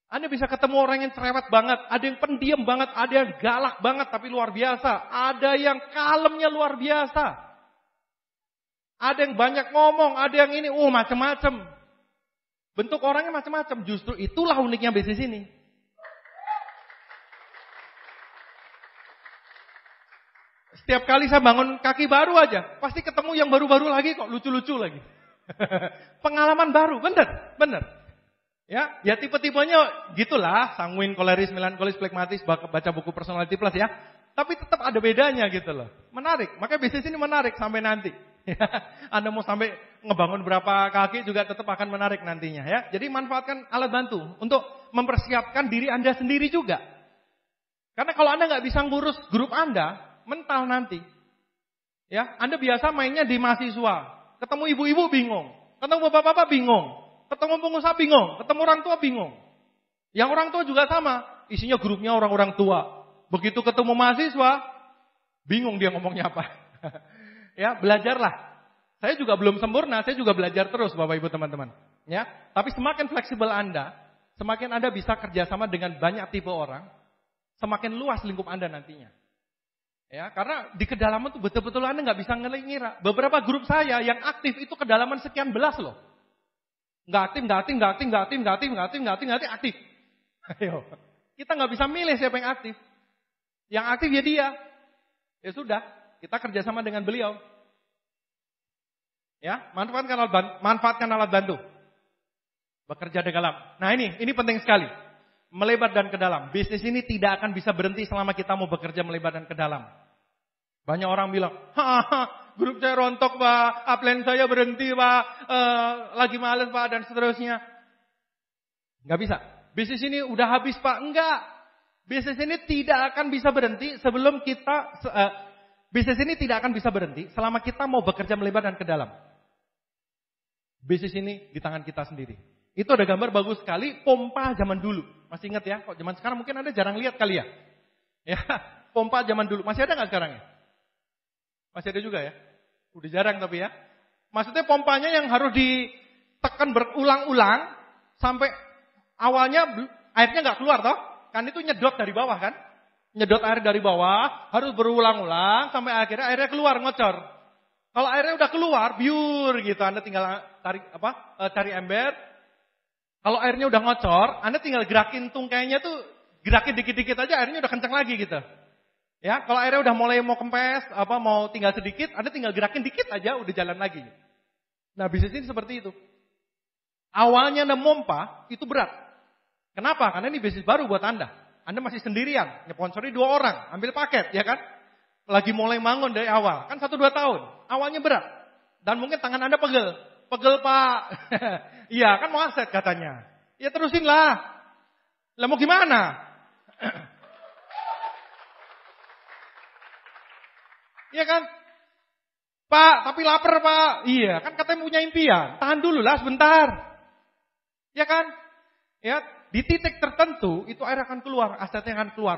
Anda bisa ketemu orang yang cerewet banget, ada yang pendiam banget, ada yang galak banget tapi luar biasa, ada yang kalemnya luar biasa. Ada yang banyak ngomong, ada yang ini, macam-macam. Bentuk orangnya macam-macam. Justru itulah uniknya bisnis ini. Setiap kali saya bangun kaki baru aja, pasti ketemu yang baru-baru lagi kok, lucu-lucu lagi. Pengalaman baru, bener. Ya tipe-tipenya gitulah, sanguin, koleris, melankolis, flekmatis, baca buku personality plus ya. Tapi tetap ada bedanya gitu loh. Menarik, makanya bisnis ini menarik sampai nanti. Anda mau sampai ngebangun berapa kaki juga tetap akan menarik nantinya ya. Jadi manfaatkan alat bantu untuk mempersiapkan diri Anda sendiri juga. Karena kalau Anda nggak bisa ngurus grup Anda, mental nanti. Ya, Anda biasa mainnya di mahasiswa, ketemu ibu-ibu bingung, ketemu bapak-bapak bingung, ketemu pengusaha bingung, ketemu orang tua bingung. Yang orang tua juga sama, isinya grupnya orang-orang tua. Begitu ketemu mahasiswa, bingung dia ngomongnya apa. Ya, belajarlah. Saya juga belum sempurna, saya juga belajar terus Bapak Ibu teman-teman. Ya, tapi semakin fleksibel Anda, semakin Anda bisa kerjasama dengan banyak tipe orang, semakin luas lingkup Anda nantinya. Ya, karena di kedalaman tuh betul-betul Anda nggak bisa ngira. Beberapa grup saya yang aktif itu kedalaman sekian belas loh. Nggak aktif, aktif. Ayo, kita nggak bisa milih siapa yang aktif. Yang aktif ya dia. Ya sudah, kita kerjasama dengan beliau. Ya, manfaatkan alat bantu. Bekerja di dalam. Nah ini penting sekali. Melebar dan ke dalam. Bisnis ini tidak akan bisa berhenti selama kita mau bekerja melebar dan ke dalam. Banyak orang bilang, grup saya rontok Pak, upline saya berhenti Pak, lagi males Pak, dan seterusnya. Nggak bisa. Bisnis ini udah habis Pak. Enggak. Bisnis ini tidak akan bisa berhenti sebelum kita, bisnis ini tidak akan bisa berhenti selama kita mau bekerja melebar dan ke dalam. Bisnis ini di tangan kita sendiri. Itu ada gambar bagus sekali, pompa zaman dulu. Masih ingat ya? Kok zaman sekarang mungkin Anda jarang lihat kali ya? Ya, pompa zaman dulu. Masih ada nggak sekarang ya? Masih ada juga ya? Udah jarang tapi ya. Maksudnya pompanya yang harus ditekan berulang-ulang sampai awalnya airnya nggak keluar toh? Kan itu nyedot dari bawah kan? Nyedot air dari bawah harus berulang-ulang sampai akhirnya airnya keluar ngocor. Kalau airnya udah keluar biur gitu, Anda tinggal cari ember. Kalau airnya udah ngocor, Anda tinggal gerakin tungkainya tuh, gerakin dikit-dikit aja airnya udah kencang lagi gitu. Ya, kalau airnya udah mulai mau kempes, mau tinggal sedikit, Anda tinggal gerakin dikit aja udah jalan lagi. Nah, bisnis ini seperti itu. Awalnya Anda mompa, itu berat. Kenapa? Karena ini bisnis baru buat Anda. Anda masih sendirian, nyponsori 2 orang, ambil paket, ya kan? Lagi mulai bangun dari awal, kan 1-2 tahun. Awalnya berat. Dan mungkin tangan Anda pegel. Pegel Pak. Iya, kan mau aset katanya. Ya terusin lah. Lah mau gimana? Iya kan? Pak, tapi lapar Pak. Iya, kan katanya punya impian. Tahan dulu lah sebentar. Ya kan? Ya, di titik tertentu itu air akan keluar, asetnya akan keluar.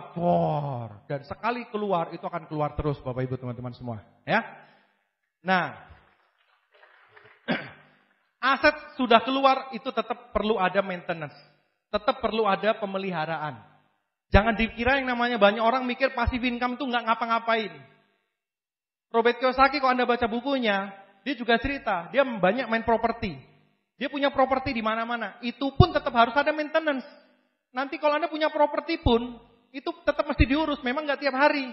Dan sekali keluar itu akan keluar terus Bapak Ibu teman-teman semua. Ya. Nah, aset sudah keluar itu tetap perlu ada maintenance. Tetap perlu ada pemeliharaan. Jangan dikira yang namanya banyak orang mikir passive income itu nggak ngapa-ngapain. Robert Kiyosaki kalau Anda baca bukunya, dia juga cerita, dia banyak main properti. Dia punya properti di mana-mana. Itu pun tetap harus ada maintenance. Nanti kalau Anda punya properti pun, itu tetap mesti diurus. Memang nggak tiap hari.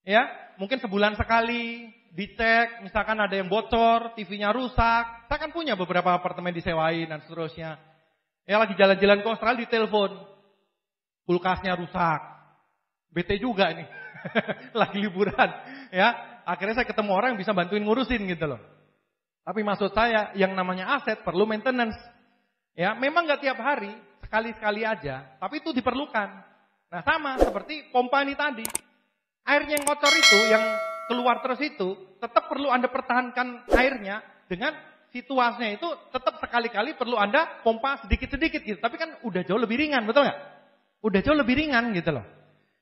Ya, mungkin sebulan sekali dicek. Misalkan ada yang bocor, TV-nya rusak. Saya kan punya beberapa apartemen disewain dan seterusnya. Ya lagi jalan-jalan ke Australia ditelepon, kulkasnya rusak. Bete juga nih, lagi liburan. Ya, akhirnya saya ketemu orang yang bisa bantuin ngurusin gitu loh. Tapi maksud saya, yang namanya aset perlu maintenance. Ya, memang nggak tiap hari, sekali-sekali aja, tapi itu diperlukan. Nah, sama seperti pompa ini tadi. Airnya yang kotor itu, yang keluar terus itu, tetap perlu Anda pertahankan airnya dengan situasinya itu tetap sekali-kali perlu Anda pompa sedikit-sedikit gitu. Tapi kan udah jauh lebih ringan, betul nggak? Udah jauh lebih ringan gitu loh.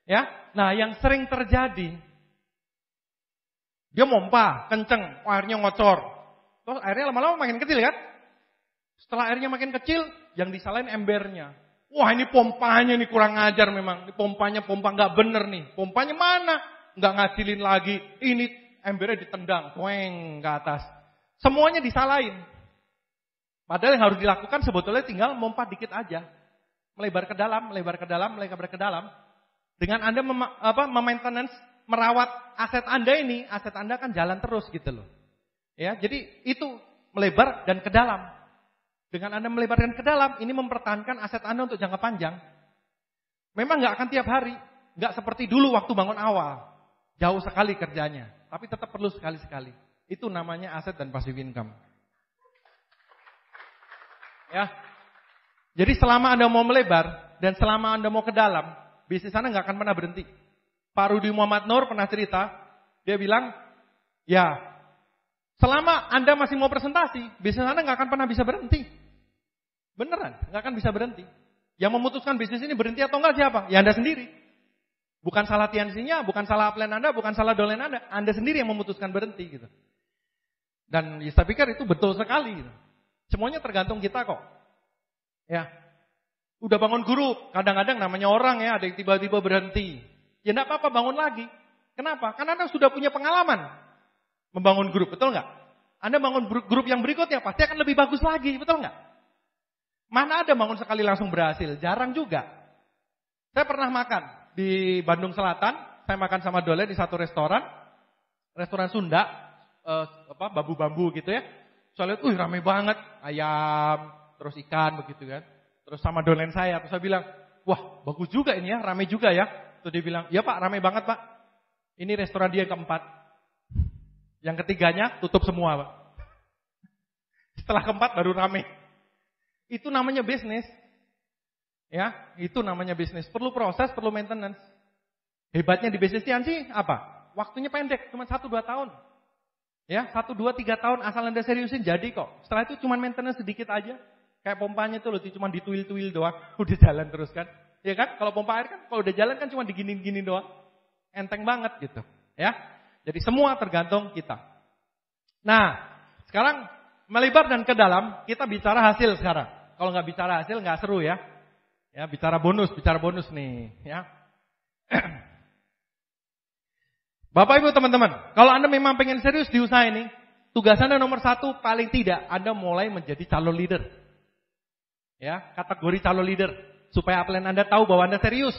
Ya, nah yang sering terjadi, dia pompa kenceng, airnya ngocor. Terus airnya lama-lama makin kecil kan? Setelah airnya makin kecil, yang disalahin embernya. Wah ini pompanya nih kurang ajar memang. Ini pompanya pompa nggak bener nih. Pompanya mana? Nggak ngasilin lagi. Ini embernya ditendang, weng ke atas. semuanya disalahin. Padahal yang harus dilakukan sebetulnya tinggal mompa dikit aja. Melebar ke dalam, melebar ke dalam, melebar ke dalam. Dengan Anda memaintenance, merawat aset Anda ini, aset Anda kan jalan terus gitu loh. Ya, jadi itu melebar dan ke dalam. Dengan Anda melebarkan ke dalam, ini mempertahankan aset Anda untuk jangka panjang. Memang nggak akan tiap hari, nggak seperti dulu waktu bangun awal. Jauh sekali kerjanya, tapi tetap perlu sekali-sekali. Itu namanya aset dan passive income. Ya. Jadi selama Anda mau melebar dan selama Anda mau ke dalam, bisnis Anda nggak akan pernah berhenti. Pak Rudi Muhammad Nur pernah cerita, dia bilang, ya, selama Anda masih mau presentasi, bisnis Anda nggak akan pernah bisa berhenti. Beneran, nggak akan bisa berhenti. Yang memutuskan bisnis ini berhenti atau enggak siapa? Ya Anda sendiri. Bukan salah TNC-nya, bukan salah upline Anda, bukan salah downline Anda sendiri yang memutuskan berhenti gitu. Dan ya, saya pikir itu betul sekali gitu. Semuanya tergantung kita kok. Ya. Udah bangun grup, kadang-kadang namanya orang ya, ada yang tiba-tiba berhenti. Ya enggak apa-apa, bangun lagi. Kenapa? Karena Anda sudah punya pengalaman membangun grup, betul enggak? Anda bangun grup yang berikutnya pasti akan lebih bagus lagi, betul enggak? Mana ada bangun sekali langsung berhasil? Jarang juga. Saya pernah makan di Bandung Selatan, saya makan sama Dole di satu restoran Sunda, bambu-bambu gitu ya. Saya lihat, ramai banget, ayam, terus ikan begitu kan. Terus sama dolen saya, terus saya bilang, wah bagus juga ini ya, ramai juga ya. Terus dia bilang, ya Pak, ramai banget Pak. Ini restoran dia yang keempat. Yang ketiganya tutup semua Pak. Setelah keempat baru ramai. Itu namanya bisnis. Ya, itu namanya bisnis. Perlu proses, perlu maintenance. Hebatnya di bisnis sih apa? Waktunya pendek, cuma 1-2 tahun. Ya, 1, 2, 3 tahun asal Anda seriusin jadi kok. Setelah itu cuma maintenance sedikit aja. Kayak pompanya itu loh, cuma dituil-tuil doang, udah jalan terus kan. Ya kan? Kalau pompa air kan kalau udah jalan kan cuma diginin-ginin doang. Enteng banget gitu, ya. Jadi semua tergantung kita. Nah, sekarang melebar dan ke dalam, kita bicara hasil sekarang. Kalau nggak bicara hasil nggak seru ya. Ya, bicara bonus nih, ya. Bapak Ibu teman-teman, kalau Anda memang pengen serius di usaha ini, tugas Anda nomor 1 paling tidak Anda mulai menjadi calon leader. Ya, kategori calon leader supaya upline Anda tahu bahwa Anda serius.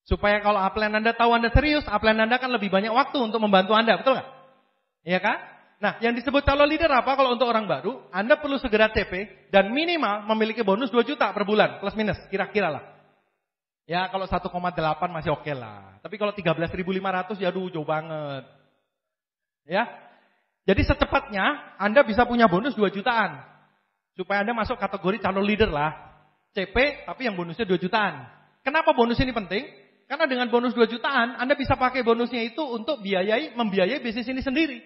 Supaya kalau upline Anda tahu Anda serius, upline Anda kan lebih banyak waktu untuk membantu Anda, betul nggak? Iya kan? Nah, yang disebut calon leader apa kalau untuk orang baru? Anda perlu segera CP dan minimal memiliki bonus 2 juta per bulan, plus minus, kira-kira lah. Ya, kalau 1,8 masih oke lah. Tapi kalau 13.500 ya aduh jauh banget. Ya. Jadi secepatnya Anda bisa punya bonus 2 jutaan. Supaya Anda masuk kategori calon leader lah. CP tapi yang bonusnya 2 jutaan. Kenapa bonus ini penting? Karena dengan bonus 2 jutaan Anda bisa pakai bonusnya itu untuk membiayai bisnis ini sendiri.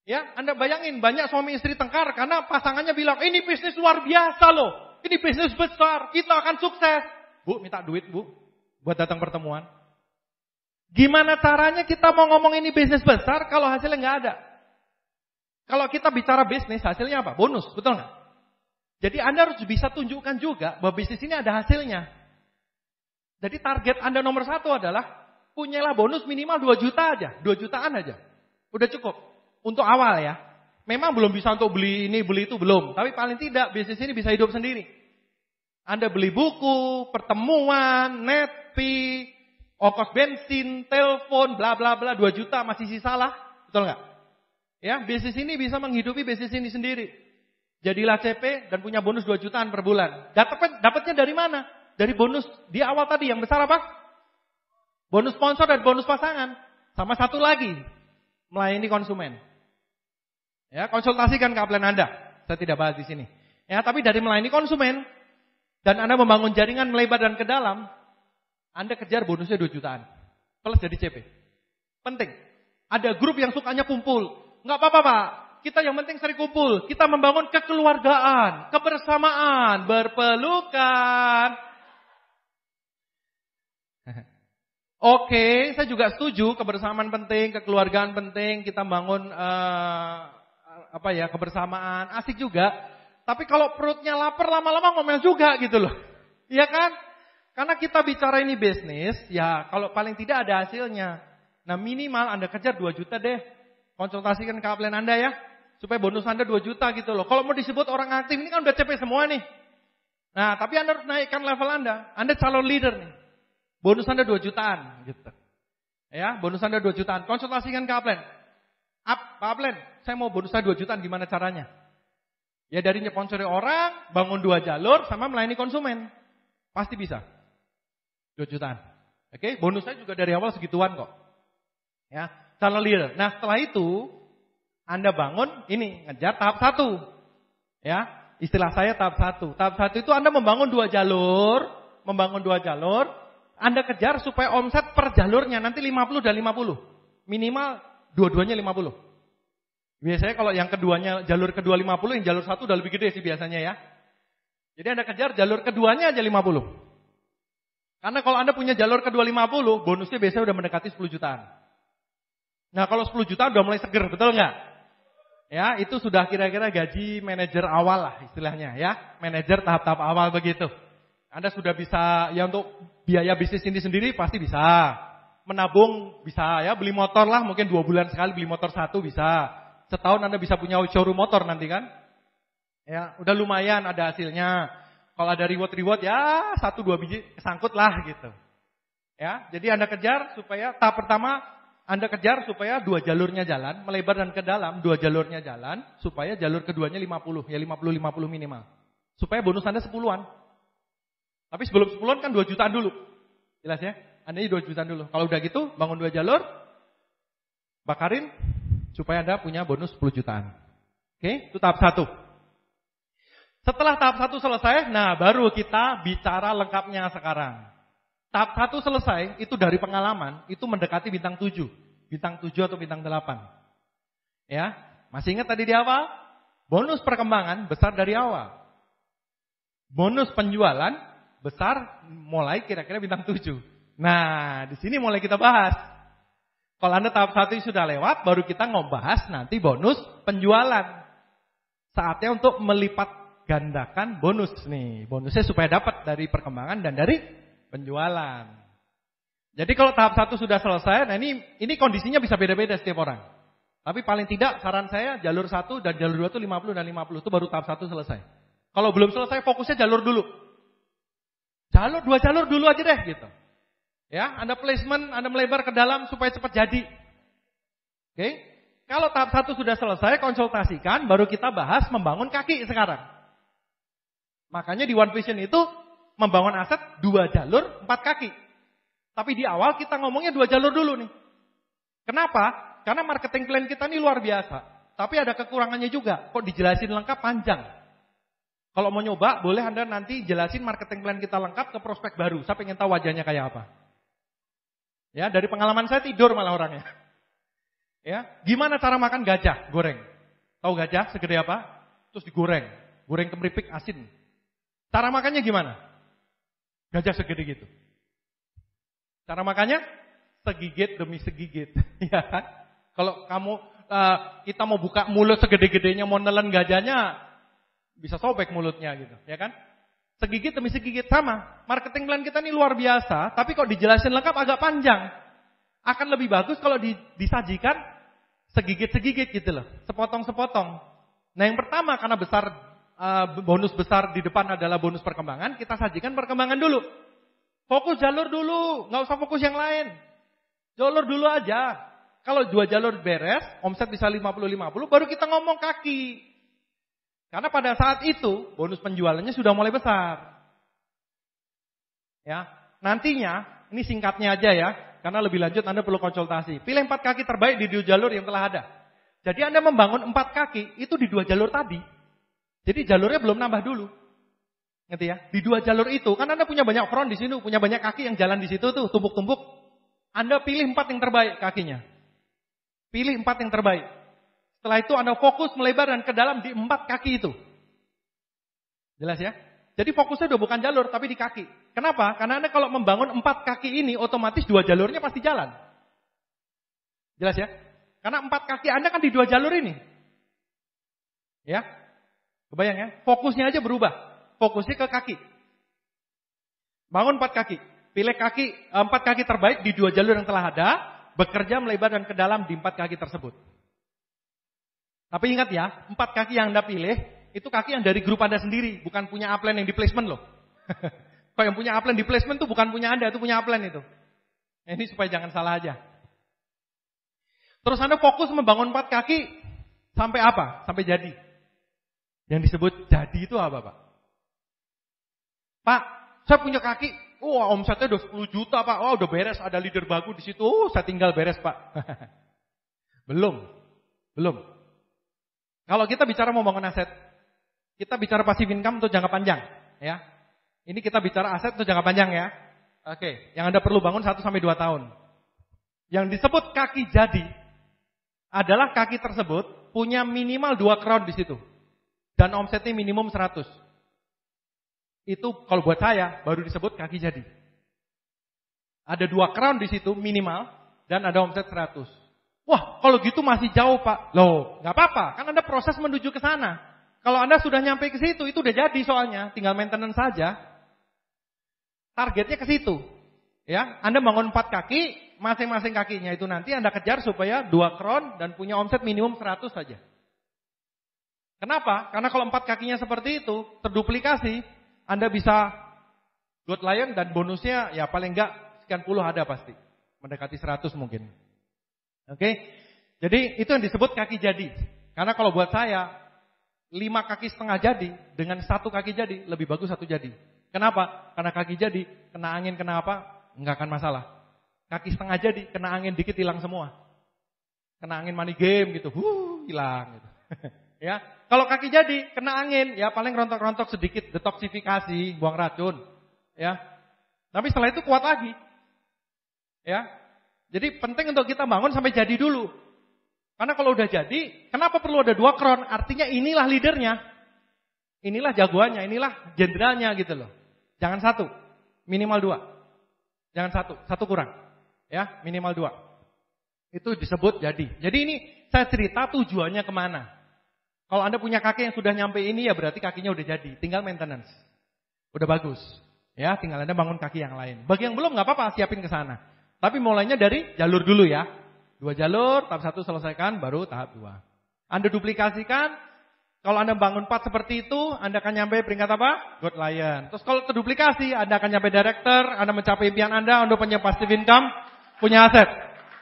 Ya, Anda bayangin banyak suami istri tengkar karena pasangannya bilang, "Ini bisnis luar biasa loh. Ini bisnis besar, kita akan sukses." Bu, minta duit Bu, buat datang pertemuan. Gimana caranya kita mau ngomong ini bisnis besar kalau hasilnya nggak ada? Kalau kita bicara bisnis, hasilnya apa? Bonus, betul nggak? Jadi Anda harus bisa tunjukkan juga bahwa bisnis ini ada hasilnya. Jadi target Anda nomor 1 adalah, punyalah bonus minimal 2 juta aja, 2 jutaan aja. Udah cukup, untuk awal ya. Memang belum bisa untuk beli ini, beli itu, belum. Tapi paling tidak bisnis ini bisa hidup sendiri. Anda beli buku, pertemuan, net fee, ongkos bensin, telepon, bla bla bla, 2 juta masih sisa lah. Betul nggak? Ya, bisnis ini bisa menghidupi bisnis ini sendiri. Jadilah CP dan punya bonus 2 jutaan per bulan. Dapatnya dari mana? Dari bonus di awal tadi yang besar apa? Bonus sponsor dan bonus pasangan. Sama satu lagi, melayani konsumen. Ya, konsultasikan ke upline Anda. Saya tidak bahas di sini. Ya, tapi dari melayani konsumen dan Anda membangun jaringan melebar dan ke dalam, Anda kejar bonusnya 2 jutaan. Plus jadi CP. Penting. Ada grup yang sukanya kumpul. Enggak apa-apa Pak. Kita yang penting sering kumpul. Kita membangun kekeluargaan, kebersamaan, berpelukan. Oke, saya juga setuju kebersamaan penting, kekeluargaan penting, kita bangun kebersamaan, asik juga. Tapi kalau perutnya lapar lama-lama ngomel juga gitu loh. Iya kan? Karena kita bicara ini bisnis, ya kalau paling tidak ada hasilnya. Nah minimal Anda kejar 2 juta deh. Konsultasikan ke upline Anda ya. Supaya bonus Anda 2 juta gitu loh. Kalau mau disebut orang aktif ini kan udah CP semua nih. Nah, tapi Anda harus naikkan level Anda. Anda calon leader nih. Bonus Anda 2 jutaan gitu. Ya, bonus Anda 2 jutaan. Konsultasikan ke Upland. Pak Upland, saya mau bonus saya 2 jutaan, gimana caranya? Ya dari nyponsori orang, bangun 2 jalur, sama melayani konsumen. Pasti bisa. 2 jutaan. Oke, bonus saya juga dari awal segituan kok. Ya, calon leader. Nah, setelah itu Anda bangun ini ngejar tahap 1. Ya, istilah saya tahap 1. Tahap 1 itu Anda membangun 2 jalur, Anda kejar supaya omset per jalurnya nanti 50 dan 50. Minimal dua-duanya 50. Biasanya kalau yang keduanya jalur kedua 50, yang jalur 1 udah lebih gede sih biasanya ya. Jadi Anda kejar jalur keduanya aja 50. Karena kalau Anda punya jalur kedua 50, bonusnya biasanya udah mendekati 10 jutaan. Nah, kalau 10 juta udah mulai seger, betul nggak? Ya, itu sudah kira-kira gaji manajer awal lah istilahnya ya. Manajer tahap-tahap awal begitu. Anda sudah bisa, ya untuk biaya bisnis ini sendiri pasti bisa. Menabung bisa ya, beli motor lah mungkin 2 bulan sekali beli motor 1 bisa. Setahun Anda bisa punya showroom motor nanti kan. Ya, udah lumayan ada hasilnya. Kalau ada reward ya 1-2 biji kesangkut lah gitu. Ya, jadi Anda kejar supaya tahap pertama Anda kejar supaya 2 jalurnya jalan, melebar dan ke dalam 2 jalurnya jalan, supaya jalur keduanya 50, ya 50 minimal. Supaya bonus Anda 10-an. Tapi sebelum 10-an kan 2 jutaan dulu. Jelas ya? Anda ini 2 jutaan dulu. Kalau udah gitu, bangun 2 jalur, bakarin supaya Anda punya bonus 10 jutaan. Oke, itu tahap 1. Setelah tahap 1 selesai, nah baru kita bicara lengkapnya sekarang. Tahap 1 selesai, itu dari pengalaman, itu mendekati bintang 7. Bintang 7 atau bintang 8. Ya, masih ingat tadi di awal? Bonus perkembangan besar dari awal. Bonus penjualan besar mulai kira-kira bintang 7. Nah, di sini mulai kita bahas. Kalau Anda tahap 1 sudah lewat, baru kita ngebahas nanti bonus penjualan. Saatnya untuk melipat gandakan bonus nih. Bonusnya supaya dapat dari perkembangan dan dari penjualan. Jadi kalau tahap 1 sudah selesai, nah ini kondisinya bisa beda-beda setiap orang. Tapi paling tidak saran saya jalur 1 dan jalur 2 itu 50 dan 50 itu baru tahap 1 selesai. Kalau belum selesai fokusnya jalur dulu. 2 jalur dulu aja deh gitu. Ya, Anda placement, Anda melebar ke dalam supaya cepat jadi. Oke? Kalau tahap 1 sudah selesai, konsultasikan, baru kita bahas membangun kaki sekarang. Makanya di One Vision itu membangun aset 2 jalur, 4 kaki. Tapi di awal kita ngomongnya 2 jalur dulu nih. Kenapa? Karena marketing plan kita ini luar biasa. Tapi ada kekurangannya juga. Kok dijelasin lengkap panjang. Kalau mau nyoba, boleh Anda nanti jelasin marketing plan kita lengkap ke prospek baru. Saya pengen tahu wajahnya kayak apa. Ya, dari pengalaman saya tidur malah orangnya. Ya, gimana cara makan gajah goreng? Tahu gajah segede apa? Terus digoreng, goreng kemeripik asin. Cara makannya gimana? Gajah segede gitu. Cara makannya segigit demi segigit, ya kan? Kalau kita mau buka mulut segede-gedenya mau nelen gajahnya, bisa sobek mulutnya gitu, ya kan? Segigit demi segigit sama. Marketing plan kita ini luar biasa, tapi kok dijelasin lengkap agak panjang. Akan lebih bagus kalau disajikan segigit-segigit gitu loh, sepotong-sepotong. Nah yang pertama karena bonus besar di depan adalah bonus perkembangan, kita sajikan perkembangan dulu. Fokus jalur dulu, nggak usah fokus yang lain. Jalur dulu aja. Kalau 2 jalur beres, omset bisa 50-50, baru kita ngomong kaki. Karena pada saat itu bonus penjualannya sudah mulai besar. Ya, nantinya ini singkatnya aja ya, karena lebih lanjut Anda perlu konsultasi. Pilih 4 kaki terbaik di 2 jalur yang telah ada. Jadi Anda membangun 4 kaki itu di 2 jalur tadi. Jadi jalurnya belum nambah dulu. Ngerti ya? Di 2 jalur itu kan Anda punya banyak front di sini, punya banyak kaki yang jalan di situ tuh, tumpuk-tumpuk. Anda pilih 4 yang terbaik kakinya. Pilih 4 yang terbaik. Setelah itu Anda fokus melebar dan ke dalam di 4 kaki itu. Jelas ya? Jadi fokusnya udah bukan jalur tapi di kaki. Kenapa? Karena Anda kalau membangun 4 kaki ini otomatis 2 jalurnya pasti jalan. Jelas ya? Karena 4 kaki Anda kan di 2 jalur ini. Ya? Kebayang ya? Fokusnya aja berubah. Fokusnya ke kaki. Bangun 4 kaki. Pilih 4 kaki terbaik di 2 jalur yang telah ada. Bekerja melebar dan ke dalam di 4 kaki tersebut. Tapi ingat ya, 4 kaki yang Anda pilih, itu kaki yang dari grup Anda sendiri, bukan punya upline yang di placement loh. Kalau yang punya upline di placement itu bukan punya Anda, itu punya upline itu. Ini supaya jangan salah aja. Terus Anda fokus membangun 4 kaki, sampai apa? Sampai jadi. Yang disebut jadi itu apa, Pak? Pak, saya punya kaki, omsetnya udah 10 juta, Pak. Udah beres, ada leader bagus di situ. Saya tinggal beres, Pak. Belum. Kalau kita bicara membangun aset, kita bicara passive income untuk jangka panjang, ya. Ini kita bicara aset untuk jangka panjang ya. Oke, yang Anda perlu bangun 1 sampai 2 tahun. Yang disebut kaki jadi adalah kaki tersebut punya minimal 2 crown di situ. Dan omsetnya minimum 100. Itu kalau buat saya baru disebut kaki jadi. Ada 2 crown di situ minimal dan ada omset 100. Wah, kalau gitu masih jauh, Pak. Loh, nggak apa-apa, kan Anda proses menuju ke sana. Kalau Anda sudah nyampe ke situ, itu udah jadi soalnya, tinggal maintenance saja. Targetnya ke situ. Ya, Anda bangun 4 kaki, masing-masing kakinya itu nanti Anda kejar supaya 2 crown dan punya omset minimum 100 saja. Kenapa? Karena kalau 4 kakinya seperti itu, terduplikasi, Anda bisa good lion dan bonusnya ya paling enggak sekian puluh ada pasti. Mendekati 100 mungkin. Oke? Jadi itu yang disebut kaki jadi. Karena kalau buat saya 5 kaki setengah jadi dengan 1 kaki jadi lebih bagus 1 jadi. Kenapa? Karena kaki jadi kena angin kena apa? Enggak akan masalah. Kaki setengah jadi kena angin dikit hilang semua. Kena angin money game gitu, hilang gitu. Ya, kalau kaki jadi kena angin ya paling rontok-rontok sedikit detoksifikasi, buang racun. Ya. Tapi setelah itu kuat lagi. Ya. Jadi penting untuk kita bangun sampai jadi dulu. Karena kalau udah jadi, kenapa perlu ada 2 crown? Artinya inilah leadernya. Inilah jagoannya, inilah jenderalnya gitu loh. Jangan 1, minimal 2. Jangan 1 kurang. Ya, minimal 2. Itu disebut jadi. Jadi ini saya cerita tujuannya kemana. Kalau Anda punya kaki yang sudah nyampe ini ya berarti kakinya udah jadi. Tinggal maintenance. Udah bagus. Ya, tinggal Anda bangun kaki yang lain. Bagi yang belum nggak apa-apa, siapin ke sana. Tapi mulainya dari jalur dulu ya. 2 jalur, tahap 1 selesaikan, baru tahap 2. Anda duplikasikan, kalau Anda bangun 4 seperti itu, Anda akan nyampe peringkat apa? Good Lion. Terus kalau terduplikasi, Anda akan nyampe director, Anda mencapai impian Anda, Anda punya passive income, punya aset.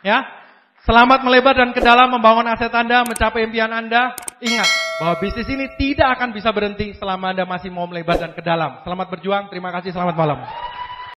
Ya, selamat melebar dan ke dalam membangun aset Anda, mencapai impian Anda. Ingat, bahwa bisnis ini tidak akan bisa berhenti selama Anda masih mau melebar dan ke dalam. Selamat berjuang, terima kasih, selamat malam.